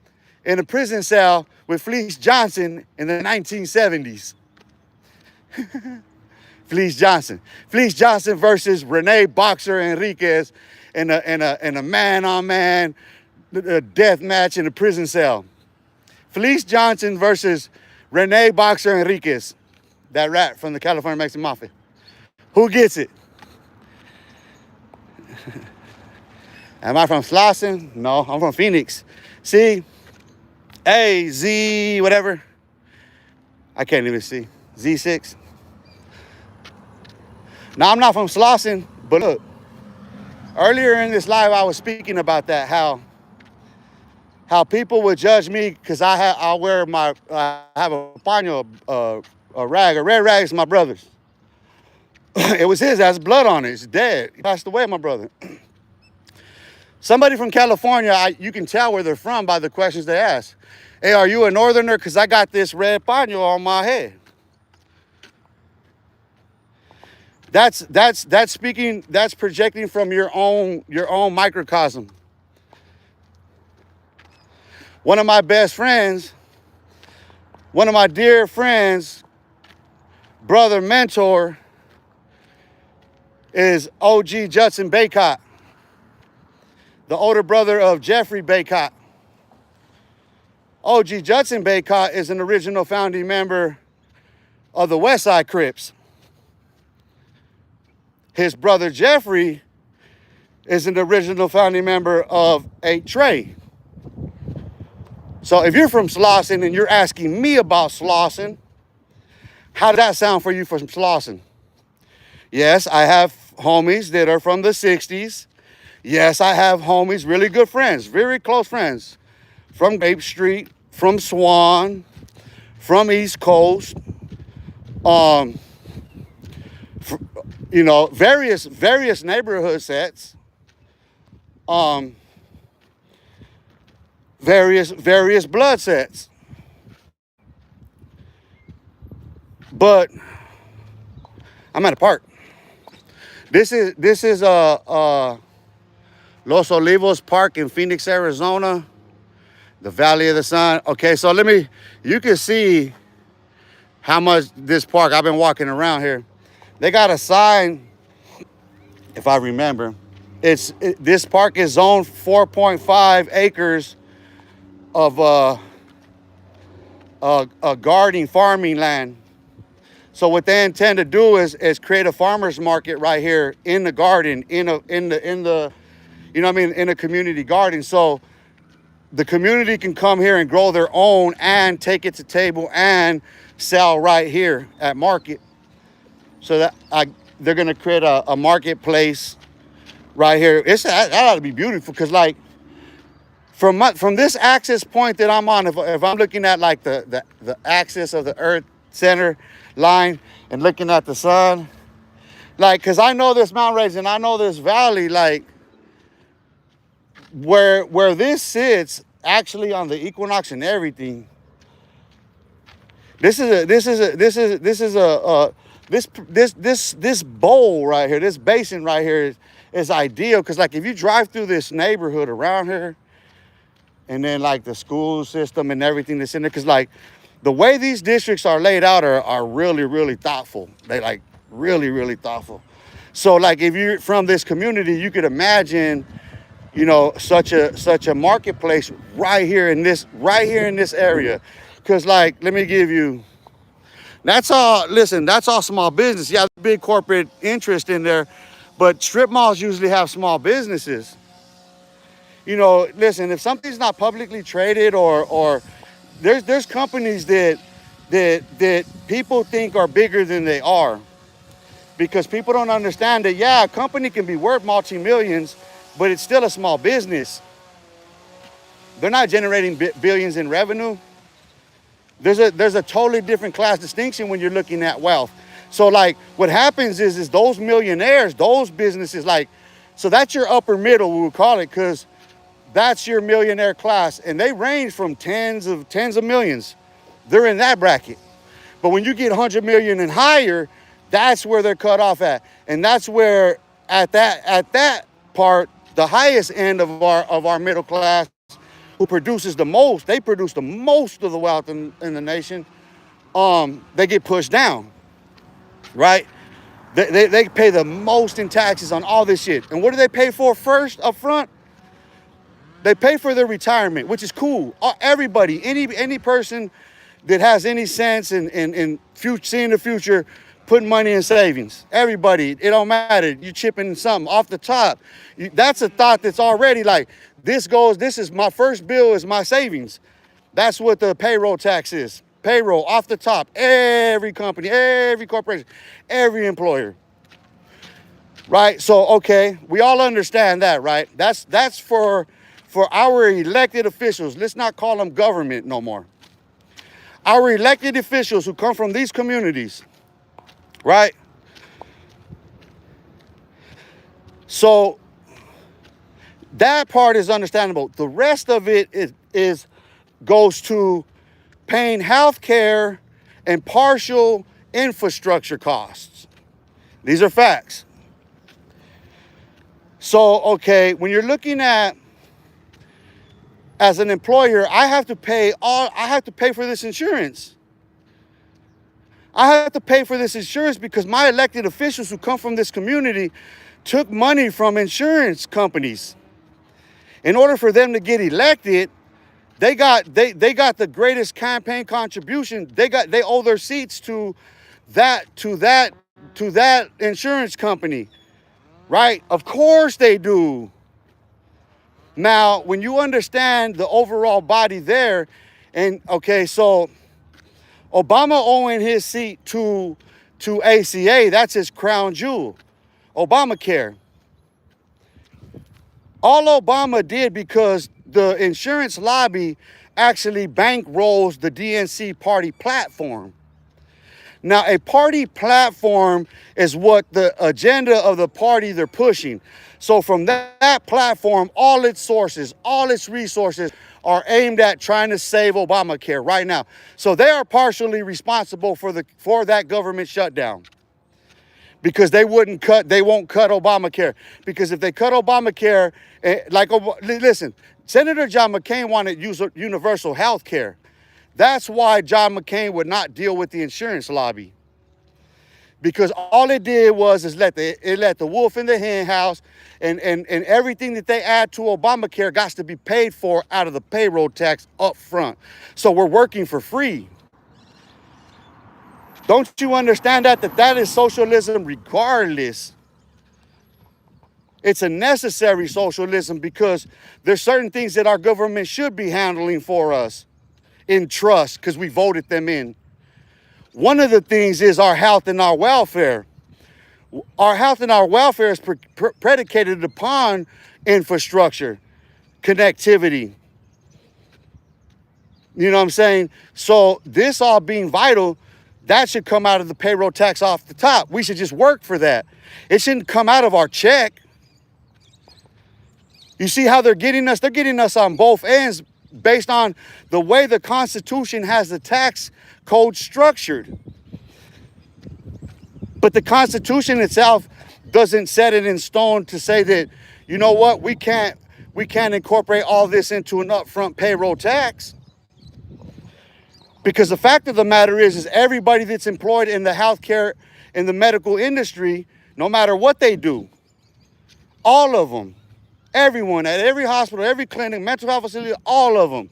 in a prison cell with Fleece Johnson in the 1970s? Fleece Johnson versus Renee Boxer Enriquez in a man-on-man death match in a prison cell. Fleece Johnson versus Renee Boxer Enriquez, that rat from the California Mexican Mafia. Who gets it? Am I from Slauson? No, I'm from Phoenix. See? A, Z, whatever. I can't even see. Z6. Now, I'm not from Slauson, but look. Earlier in this live, I was speaking about that, how people would judge me because I have a paño, a rag. A red rag is my brother's. It was his. It has blood on it. It's dead. He passed away, my brother. Somebody from California, you can tell where they're from by the questions they ask. Hey, are you a northerner? Because I got this red paño on my head. That's speaking. That's projecting from your own microcosm. One of my best friends, one of my dear friends, brother, mentor, is OG Judson Baycott, the older brother of Jeffrey Baycott. OG Judson Baycott is an original founding member of the West Side Crips. His brother Jeffrey is an original founding member of 8 Trey. So if you're from Slauson and you're asking me about Slauson, how does that sound for you from Slauson? Yes, I have homies that are from the 60s. Yes, I have homies, really good friends, very close friends, from Grape Street, from Swan, from East Coast, various neighborhood sets, various blood sets. But I'm at a park. This is Los Olivos Park in Phoenix, Arizona, the Valley of the Sun. Okay, so you can see how much this park, I've been walking around here. They got a sign, if I remember. This park is zoned 4.5 acres of a gardening farming land. So what they intend to do is create a farmer's market right here in the garden, in the you know what I mean, in a community garden. So the community can come here and grow their own and take it to table and sell right here at market. So that they're gonna create a marketplace right here. That ought to be beautiful, because like from this access point that I'm on, if I'm looking at like the axis of the earth center line and looking at the sun. Like, because I know this mountain range and I know this valley, like, where this sits, actually on the equinox and everything. This bowl right here, this basin right here is ideal, because like if you drive through this neighborhood around here, and then like the school system and everything that's in there, because like the way these districts are laid out are really, really thoughtful. They like really, really thoughtful. So like if you're from this community, you could imagine, you know, such a marketplace right here in this area. Because like, let me give you, that's all small business. Yeah, big corporate interest in there, but strip malls usually have small businesses. You know, listen, if something's not publicly traded, or there's companies that people think are bigger than they are, because people don't understand that, yeah, a company can be worth multi-millions, but it's still a small business. They're not generating billions in revenue. There's a totally different class distinction when you're looking at wealth. So like what happens is those millionaires, those businesses, like, so that's your upper middle, we would call it, because that's your millionaire class, and they range from tens of millions. They're in that bracket. But when you get 100 million and higher, that's where they're cut off at. And that's where at that part, the highest end of our middle class, who produces the most, they produce the most of the wealth in the nation, they get pushed down, right? They pay the most in taxes on all this shit. And what do they pay for first up front? They pay for their retirement, which is cool. Everybody, any person that has any sense in seeing the future, putting money in savings. Everybody, it don't matter. You're chipping something off the top. That's a thought that's already like, this is my first bill is my savings. That's what the payroll tax is. Payroll off the top. Every company, every corporation, every employer. Right? So, okay, we all understand that, right? That's for our elected officials. Let's not call them government no more. Our elected officials who come from these communities, right? So that part is understandable. The rest of it goes to paying health care and partial infrastructure costs. These are facts. So, okay, when you're looking at, as an employer, I have to pay for this insurance. I have to pay for this insurance because my elected officials who come from this community took money from insurance companies. In order for them to get elected, they got the greatest campaign contribution. They owe their seats to that insurance company, right? Of course they do. Now, when you understand the overall body there, and okay, so Obama owing his seat to ACA, that's his crown jewel, Obamacare. All Obama did, because the insurance lobby actually bankrolls the DNC party platform. Now, a party platform is what the agenda of the party they're pushing. So from that platform, all its sources, all its resources are aimed at trying to save Obamacare right now. So they are partially responsible for that government shutdown, because they won't cut Obamacare. Because if they cut Obamacare, listen, Senator John McCain wanted universal health care. That's why John McCain would not deal with the insurance lobby. Because all it did was let the wolf in the hen house, and everything that they add to Obamacare got to be paid for out of the payroll tax up front. So we're working for free. Don't you understand that is socialism regardless? It's a necessary socialism, because there's certain things that our government should be handling for us in trust, because we voted them in. One of the things is our health and our welfare. Our health and our welfare is predicated upon infrastructure, connectivity. You know what I'm saying? So this all being vital, That should come out of the payroll tax off the top. We should just work for that. It shouldn't come out of our check. You see how they're getting us? They're getting us on both ends based on the way the Constitution has the tax code structured. But the Constitution itself doesn't set it in stone to say that, you know what, we can't incorporate all this into an upfront payroll tax. Because the fact of the matter is everybody that's employed in the healthcare, in the medical industry, no matter what they do, all of them, everyone at every hospital, every clinic, mental health facility, all of them,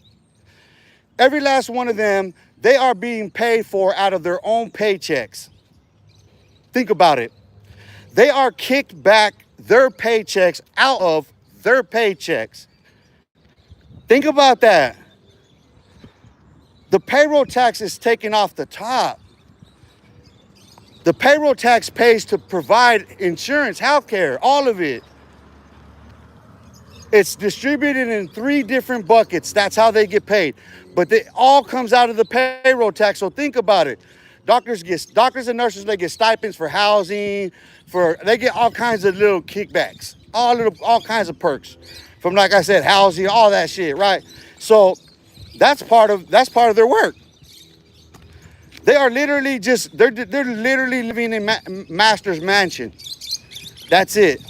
every last one of them, they are being paid for out of their own paychecks. Think about it. They are kicked back their paychecks out of their paychecks. Think about that. The payroll tax is taken off the top. The payroll tax pays to provide insurance, healthcare, all of it. It's distributed in 3 different buckets. That's how they get paid. But it all comes out of the payroll tax. So think about it. Doctors and nurses, they get stipends for housing, they get all kinds of little kickbacks, all kinds of perks from, like I said, housing, all that shit, right? So that's part of their work. They are literally they're literally living in master's mansion. That's it.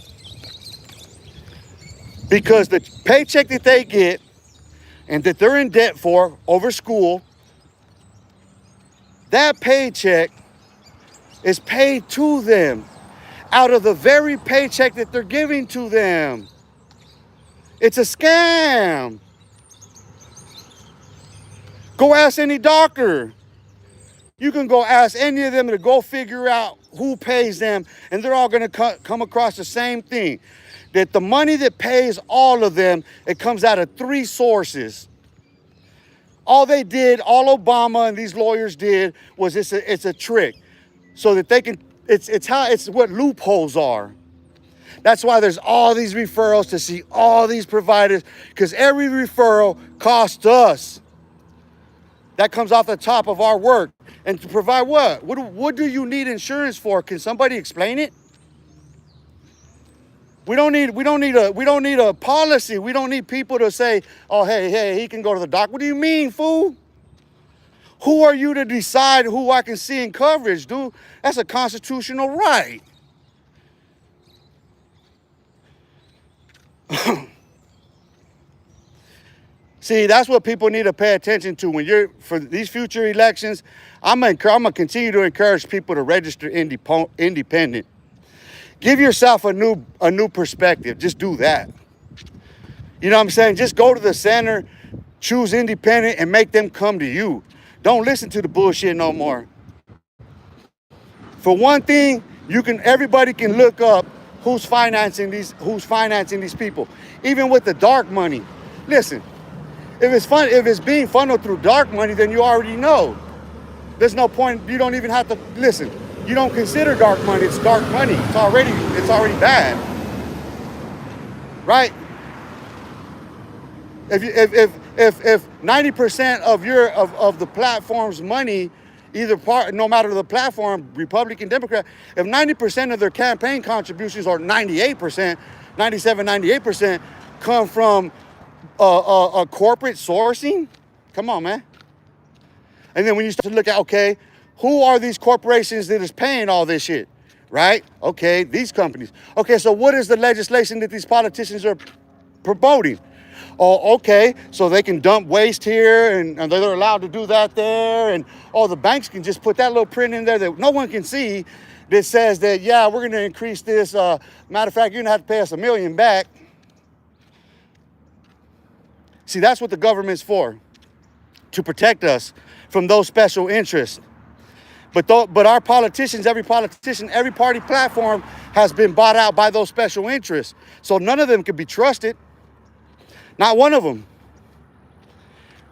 Because the paycheck that they get and that they're in debt for over school, that paycheck is paid to them out of the very paycheck that they're giving to them. It's a scam. Go ask any doctor. You can go ask any of them to go figure out who pays them, and they're all going to come across the same thing. That the money that pays all of them, it comes out of 3 sources. All Obama and these lawyers did was it's a trick so that they can, it's what loopholes are. That's why there's all these referrals to see all these providers, because every referral costs us. That comes off the top of our work. And to provide what? What do you need insurance for? Can somebody explain it? We don't need a policy. We don't need people to say, oh, hey, he can go to the doc. What do you mean, fool? Who are you to decide who I can see in coverage, dude? That's a constitutional right. See, that's what people need to pay attention to for these future elections. I'm gonna continue to encourage people to register independent. Give yourself a new perspective. Just do that. You know what I'm saying? Just go to the center, choose independent, and make them come to you. Don't listen to the bullshit no more. For one thing, everybody can look up who's financing these people, even with the dark money. Listen, if it's being funneled through dark money, then you already know. There's no point. You don't even have to listen. You don't consider dark money. It's dark money. It's already bad, right? If 90% of the platform's money, no matter the platform, Republican, Democrat, if 90% of their campaign contributions, or 98%, 98%, come from a corporate sourcing, come on, man. And then when you start to look at, okay, who are these corporations that is paying all this shit, right? Okay, these companies. Okay, so what is the legislation that these politicians are promoting? Oh, okay, so they can dump waste here, and they're allowed to do that there, and the banks can just put that little print in there that no one can see that says that, yeah, we're going to increase this. Matter of fact, you're going to have to pay us $1 million back. See, that's what the government's for, to protect us from those special interests. But our politicians, every party platform has been bought out by those special interests. So none of them can be trusted. Not one of them.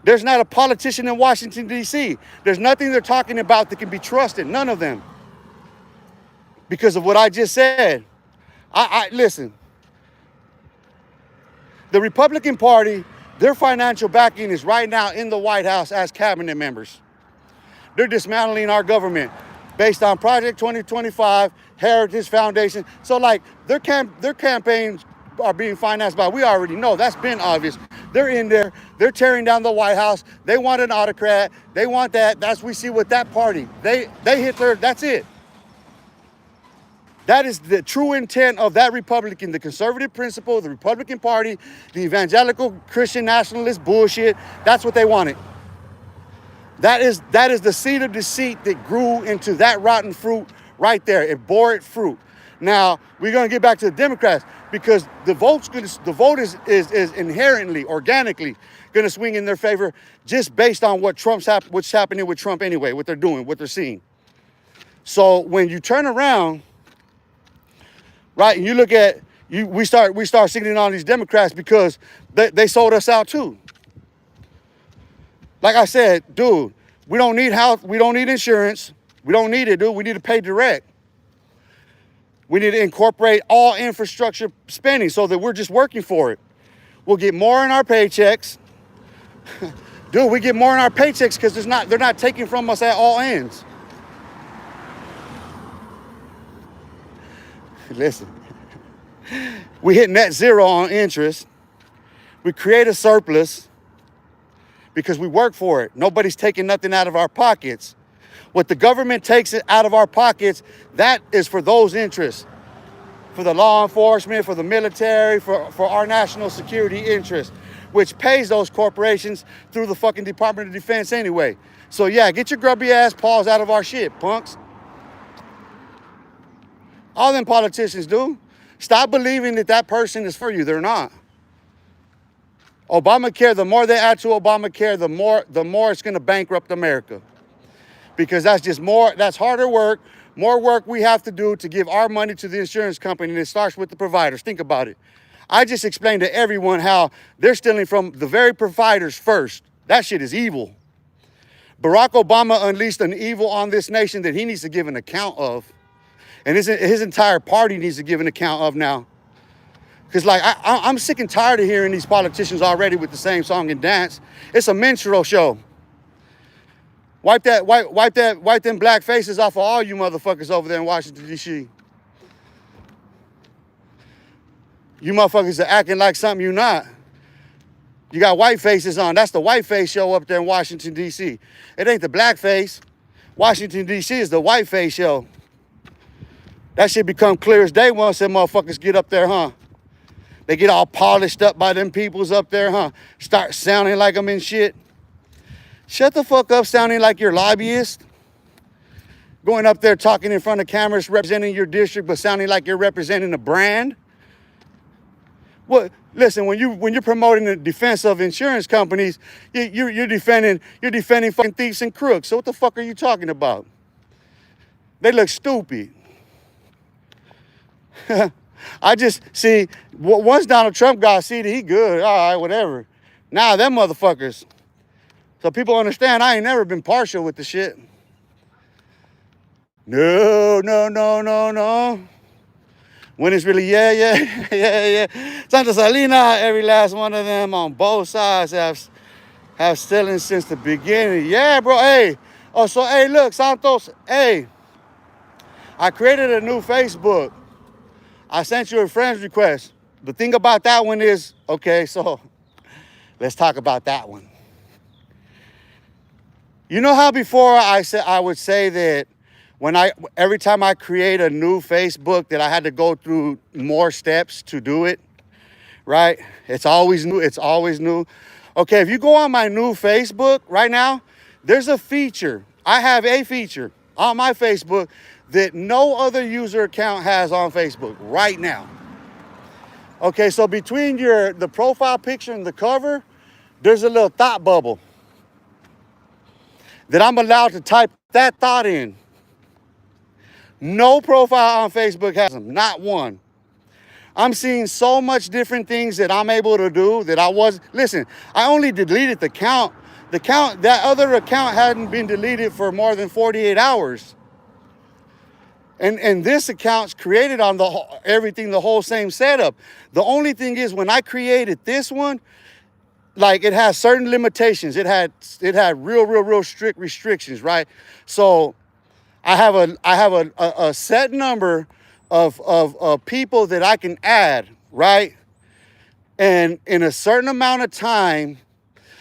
There's not a politician in Washington, D.C. There's nothing they're talking about that can be trusted. None of them. Because of what I just said. Listen. The Republican Party, their financial backing is right now in the White House as cabinet members. They're dismantling our government based on Project 2025, Heritage Foundation. So like their campaigns are being financed by, we already know, that's been obvious. They're in there, they're tearing down the White House. They want an autocrat. They want that. That's we see with that party. They hit their, that's it. That is the true intent of that Republican, the conservative principle, the Republican Party, the evangelical Christian nationalist bullshit. That's what they wanted. That is the seed of deceit that grew into that rotten fruit right there. It bore it fruit. Now, we're going to get back to the Democrats because the vote is inherently, organically going to swing in their favor just based on what's happening with Trump anyway, what they're doing, what they're seeing. So when you turn around, right, and you look at, we start signaling on these Democrats because they sold us out too. Like I said, dude, we don't need health, we don't need insurance, we don't need it, dude. We need to pay direct. We need to incorporate all infrastructure spending so that we're just working for it. We'll get more in our paychecks. Dude, we get more in our paychecks because they're not taking from us at all ends. Listen, we hit net zero on interest. We create a surplus because we work for it. Nobody's taking nothing out of our pockets. What the government takes it out of our pockets, that is for those interests. For the law enforcement, for the military, for our national security interests, which pays those corporations through the fucking Department of Defense anyway. So yeah, get your grubby ass paws out of our shit, punks. All them politicians do. Stop believing that person is for you. They're not. Obamacare, the more they add to Obamacare, the more it's going to bankrupt America. Because that's just that's harder work, more work we have to do to give our money to the insurance company, and it starts with the providers. Think about it. I just explained to everyone how they're stealing from the very providers first. That shit is evil. Barack Obama unleashed an evil on this nation that he needs to give an account of. And his entire party needs to give an account of now. Because like I'm sick and tired of hearing these politicians already with the same song and dance. It's a minstrel show. Wipe them black faces off of all you motherfuckers over there in Washington, D.C. You motherfuckers are acting like something you're not. You got white faces on. That's the white face show up there in Washington, D.C. It ain't the black face. Washington, D.C. is the white face show. That shit become clear as day once them motherfuckers get up there, huh? They get all polished up by them peoples up there, huh? Start sounding like them and shit. Shut the fuck up sounding like you're lobbyist. Going up there talking in front of cameras representing your district but sounding like you're representing a brand. Well, listen, when you're promoting the defense of insurance companies, you're defending fucking thieves and crooks. So what the fuck are you talking about? They look stupid. I just see once Donald Trump got seated, he good. All right, whatever. Now them motherfuckers. So people understand I ain't never been partial with the shit. No. When it's really yeah. Santa Salina, every last one of them on both sides have stealing since the beginning. Yeah, bro. Hey. Oh, so hey, look, Santos. Hey, I created a new Facebook. I sent you a friend's request. The thing about that one is, okay, so let's talk about that one. You know how before I would say that every time I create a new Facebook that I had to go through more steps to do it, right? It's always new. Okay, if you go on my new Facebook right now, there's a feature. I have a feature on my Facebook that no other user account has on Facebook right now. Okay, so between the profile picture and the cover, there's a little thought bubble that I'm allowed to type that thought in. No profile on Facebook has them, not one. I'm seeing so much different things that I'm able to do that listen, I only deleted the account. That other account hadn't been deleted for more than 48 hours. And this account's created on the whole same setup. The only thing is when I created this one, like it has certain limitations. It had real strict restrictions, right? So I have a set number of people that I can add, right? And in a certain amount of time,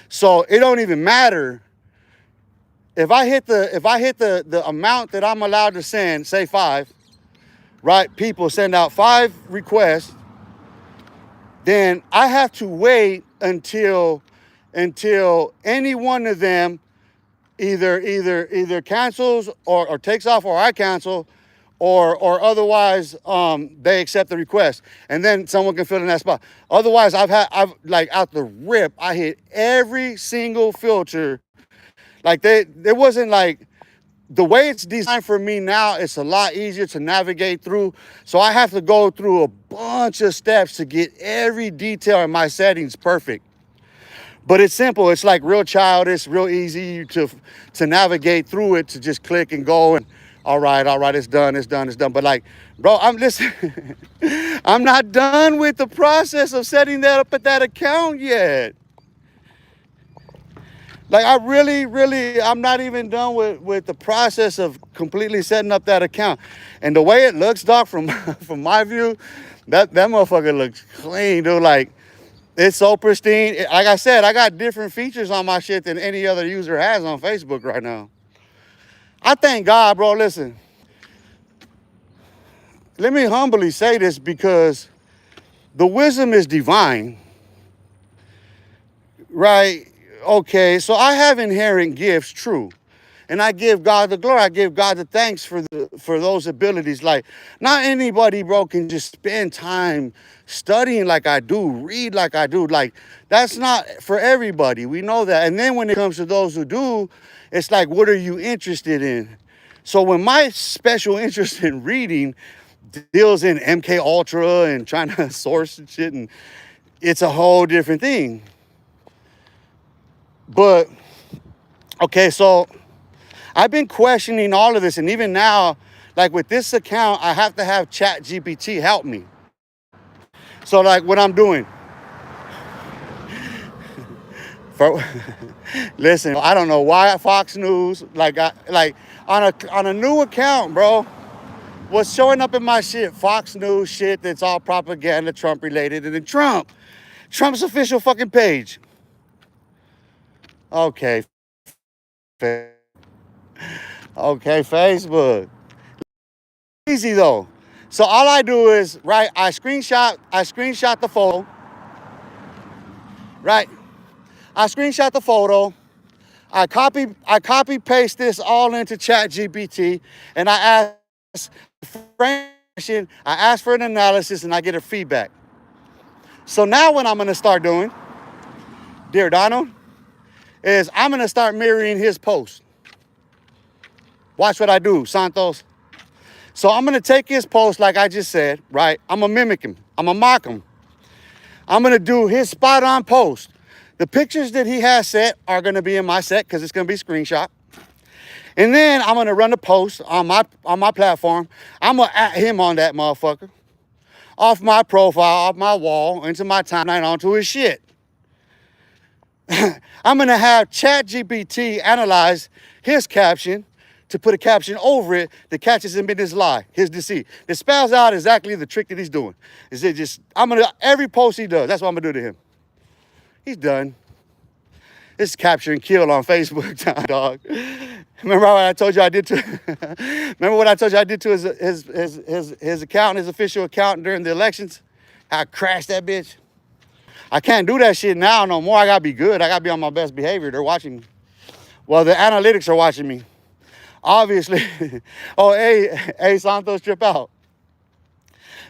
so it don't even matter if I hit the amount that I'm allowed to send, say 5, right? People send out 5 requests, then I have to wait until any one of them either cancels or takes off, or I cancel, or otherwise they accept the request, and then someone can fill in that spot. Otherwise, I've like out the rip, I hit every single filter. Like there wasn't like, the way it's designed for me now, it's a lot easier to navigate through. So I have to go through a bunch of steps to get every detail in my settings perfect. But it's simple. It's like real childish, real easy to navigate through it, to just click and go and all right, it's done. But like, bro, I'm not done with the process of setting that up at that account yet. Like I'm not even done with the process of completely setting up that account. And the way it looks, dog, from my view, that motherfucker looks clean, dude. Like, it's so pristine. Like I said, I got different features on my shit than any other user has on Facebook right now. I thank God, bro. Listen, let me humbly say this, because the wisdom is divine, right? Okay, so I have inherent gifts, true. And I give God the glory. I give God the thanks for those abilities. Like, not anybody, bro, can just spend time studying like I do, read like I do. Like, that's not for everybody. We know that. And then when it comes to those who do, it's like, what are you interested in? So when my special interest in reading deals in MK Ultra and trying to source and shit, and it's a whole different thing. But, okay, so I've been questioning all of this, and even now, like with this account, I have to have ChatGPT help me. So like what I'm doing, listen, I don't know why Fox News, like on a new account, bro, what's showing up in my shit, Fox News shit that's all propaganda, Trump related, and then Trump's official fucking page. Okay, Facebook. Easy though. So all I do is, right, I screenshot the photo. Right? I screenshot the photo. I copy paste this all into ChatGPT, and I ask for an analysis, and I get a feedback. So now what I'm gonna start doing, dear Donald, is I'm gonna start mirroring his post. Watch what I do, Santos. So I'm gonna take his post like I just said, right? I'm gonna mimic him. I'm gonna mock him. I'm gonna do his spot on post. The pictures that he has set are gonna be in my set because it's gonna be screenshot. And then I'm gonna run the post on my platform. I'm gonna at him on that motherfucker. Off my profile, off my wall, into my timeline, onto his shit. I'm gonna have ChatGPT analyze his caption to put a caption over it that catches him in his lie, his deceit. That spells out exactly the trick that he's doing. Is it just, every post he does, that's what I'm gonna do to him. He's done. This is capture and kill on Facebook time, dog. Remember what I told you I did to his account, his official account during the elections? How I crashed that bitch. I can't do that shit now no more. I gotta be good. I gotta be on my best behavior. They're watching me. Well, the analytics are watching me. Obviously. Oh, hey, Santos, trip out.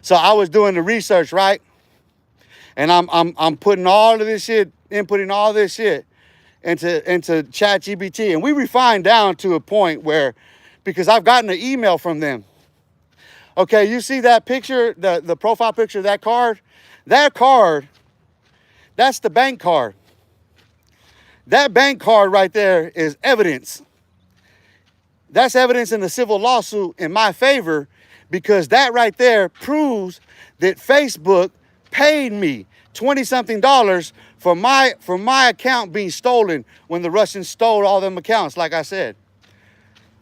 So I was doing the research, right? And I'm putting all of this shit, inputting all this shit into ChatGPT. And we refined down to a point where, because I've gotten an email from them. Okay, you see that picture, the profile picture of that card? That card, that's the bank card. That bank card right there is evidence. That's evidence in the civil lawsuit in my favor, because that right there proves that Facebook paid me $20-something for my account being stolen when the Russians stole all them accounts, like I said.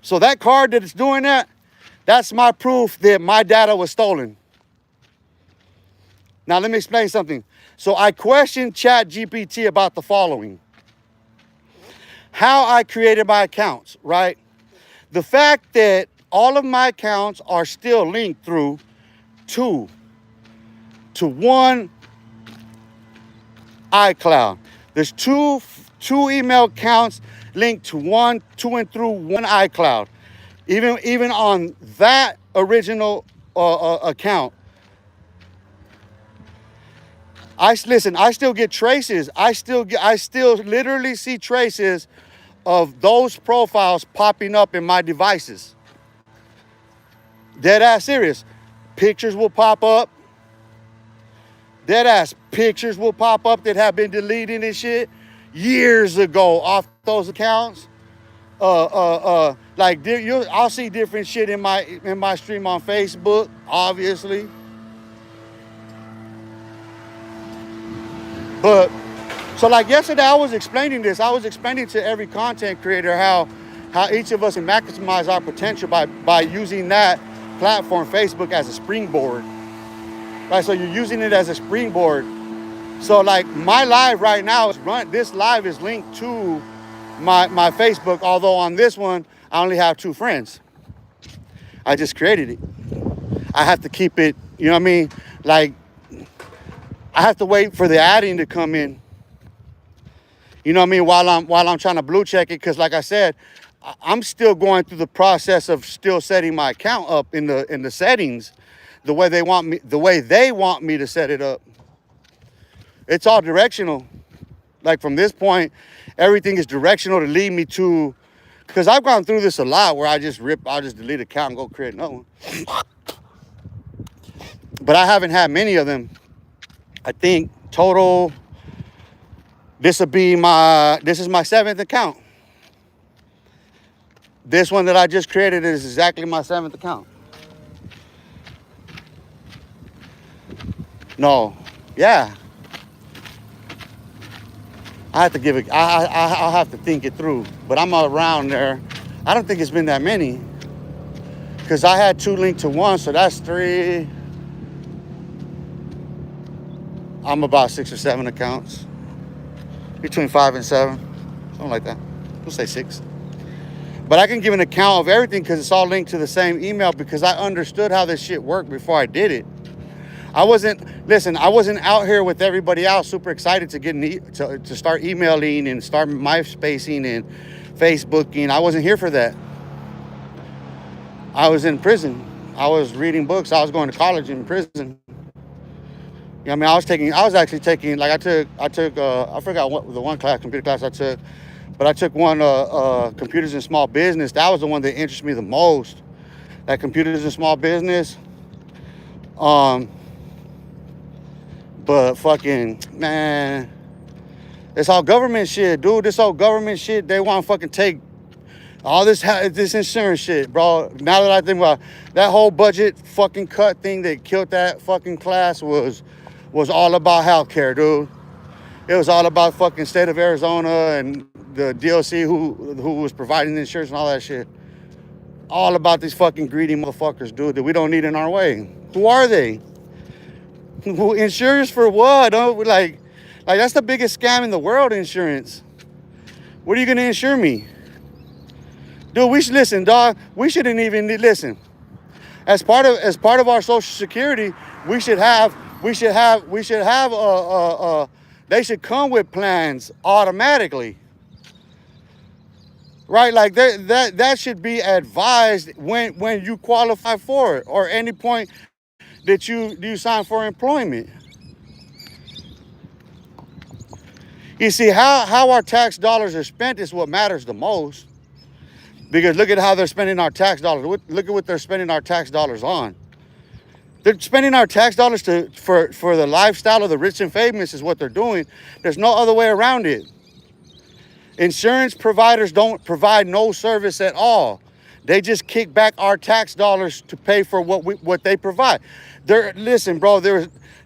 So that card that is doing that, that's my proof that my data was stolen. Now let me explain something. So I questioned ChatGPT about the following. How I created my accounts, right? The fact that all of my accounts are still linked through to one iCloud. There's two email accounts linked to and through one iCloud. Even on that original account, I still get traces. I still literally see traces of those profiles popping up in my devices. Dead ass serious. Pictures will pop up. Dead ass pictures will pop up that have been deleted and shit years ago off those accounts. Like I'll see different shit in my stream on Facebook, obviously. But so like yesterday, I was explaining this. I was explaining to every content creator how each of us can maximize our potential by using that platform, Facebook, as a springboard. Right, so you're using it as a springboard. So like my live right now this live is linked to my Facebook, although on this one, I only have 2 friends. I just created it. I have to keep it, you know what I mean? Like, I have to wait for the adding to come in. You know what I mean? While I'm trying to blue check it, because like I said, I'm still going through the process of still setting my account up in the settings the way they want me to set it up. It's all directional. Like from this point, everything is directional to lead me to, because I've gone through this a lot where I'll just delete an account and go create another one. But I haven't had many of them. I think total, this is my 7th account. This one that I just created is exactly my 7th account. No, yeah. I have to give it, I'll have to think it through, but I'm around there. I don't think it's been that many, because I had 2 linked to one, so that's 3. I'm about 6 or 7 accounts, between 5 and 7, something like that. We'll say 6. But I can give an account of everything because it's all linked to the same email, because I understood how this shit worked before I did it. I wasn't out here with everybody else super excited to start emailing and start MySpacing and Facebooking. I wasn't here for that. I was in prison. I was reading books. I was going to college in prison. You know, I mean, I was actually taking, like I took I forgot what the one computer class I took, but I took one computers in small business. That was the one that interested me the most. That computers in small business. But fucking, man, it's all government shit, dude. This whole government shit, they want to fucking take all this insurance shit, bro. Now that I think about it, that whole budget fucking cut thing that killed that fucking class was all about healthcare, dude. It was all about fucking state of Arizona and the DOC who was providing the insurance and all that shit. All about these fucking greedy motherfuckers, dude, that we don't need in our way. Who are they? Insurance for what? Oh, like that's the biggest scam in the world, insurance. What are you gonna insure me? Dude, we should listen, dog. We shouldn't even listen. As part of our Social Security, they should come with plans automatically. Right? Like that should be advised when you qualify for it, or any point that you sign for employment. You see, how our tax dollars are spent is what matters the most. Because look at how they're spending our tax dollars. Look at what they're spending our tax dollars on. They're spending our tax dollars for the lifestyle of the rich and famous is what they're doing. There's no other way around it. Insurance providers don't provide no service at all. They just kick back our tax dollars to pay for what they provide. Listen, bro,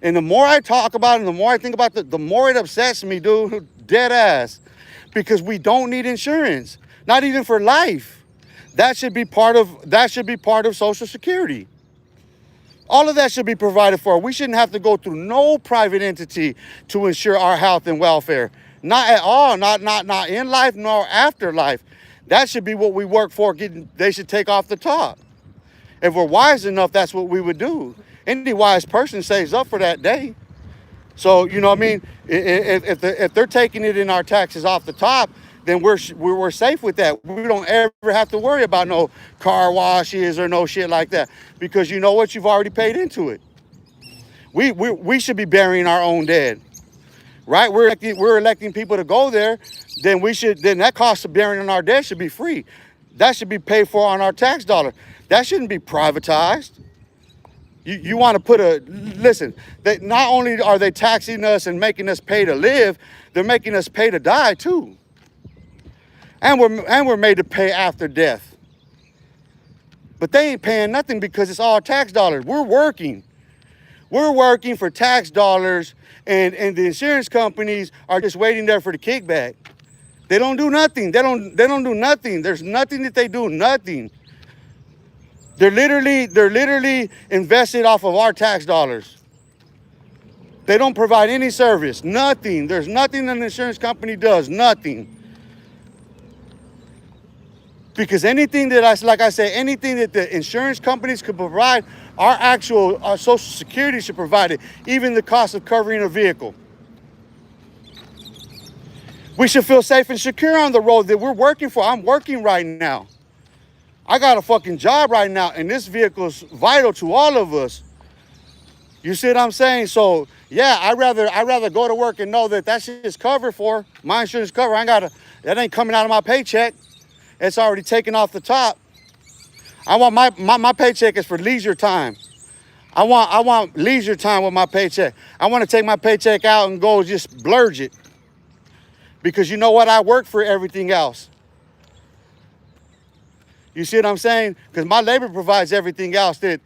and the more I talk about it and the more I think about it, the more it upsets me, dude, dead ass. Because we don't need insurance, not even for life. That should be part of Social Security. All of that should be provided for. We shouldn't have to go through no private entity to ensure our health and welfare. Not at all, not in life nor after life. That should be what we work for. They should take off the top. If we're wise enough, that's what we would do. Any wise person saves up for that day. So, you know what I mean? If they're taking it in our taxes off the top, then we're safe with that. We don't ever have to worry about no car washes or no shit like that, because you know what? You've already paid into it. We should be burying our own dead, right? We're electing people to go there. Then that cost of burying our dead should be free. That should be paid for on our tax dollar. That shouldn't be privatized. You want to listen, not only are they taxing us and making us pay to live, they're making us pay to die too. And we're made to pay after death. But they ain't paying nothing because it's all tax dollars. We're working for tax dollars, and the insurance companies are just waiting there for the kickback. They don't do nothing. They don't do nothing. There's nothing that they do, nothing. They're literally invested off of our tax dollars. They don't provide any service, nothing. There's nothing an insurance company does, nothing. Because anything that anything that the insurance companies could provide, our Social Security should provide it, even the cost of covering a vehicle. We should feel safe and secure on the road that we're working for. I'm working right now. I got a fucking job right now, and this vehicle is vital to all of us. You see what I'm saying? So yeah, I'd rather go to work and know that shit is covered for. My insurance covered. That ain't coming out of my paycheck. It's already taken off the top. I want my paycheck is for leisure time. I want leisure time with my paycheck. I want to take my paycheck out and go just splurge it. Because you know what? I work for everything else. You see what I'm saying? Because my labor provides everything else that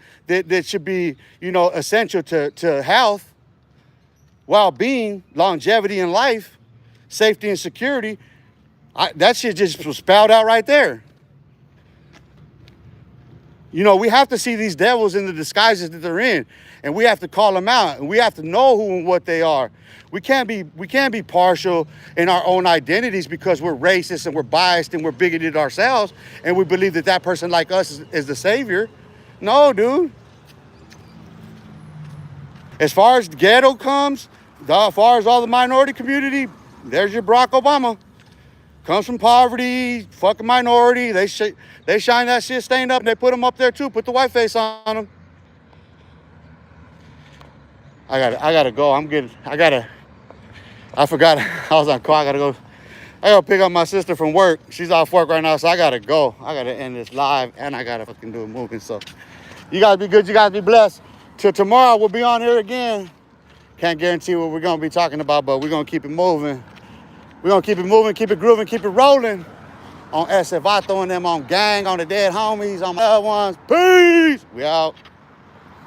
should be, essential to health, well-being, longevity in life, safety and security. That shit just was spelled out right there. We have to see these devils in the disguises that they're in, and we have to call them out, and we have to know who and what they are. We can't be partial in our own identities because we're racist and we're biased and we're bigoted ourselves, and we believe that person like us is the savior. No, dude. As far as the ghetto comes, as far as all the minority community, there's your Barack Obama. Comes from poverty, fucking minority. They shine that shit stained up and they put him up there too. Put the white face on him. I gotta go. I forgot I was on call. I gotta pick up my sister from work. She's off work right now, so I gotta go. I gotta end this live and I gotta fucking do a moving. So you guys be good, you guys be blessed. Till tomorrow, we'll be on here again. Can't guarantee what we're gonna be talking about, but we're gonna keep it moving. We're going to keep it moving, keep it grooving, keep it rolling. On Ese Vato and them, on gang, on the dead homies, on my loved ones. Peace! We out.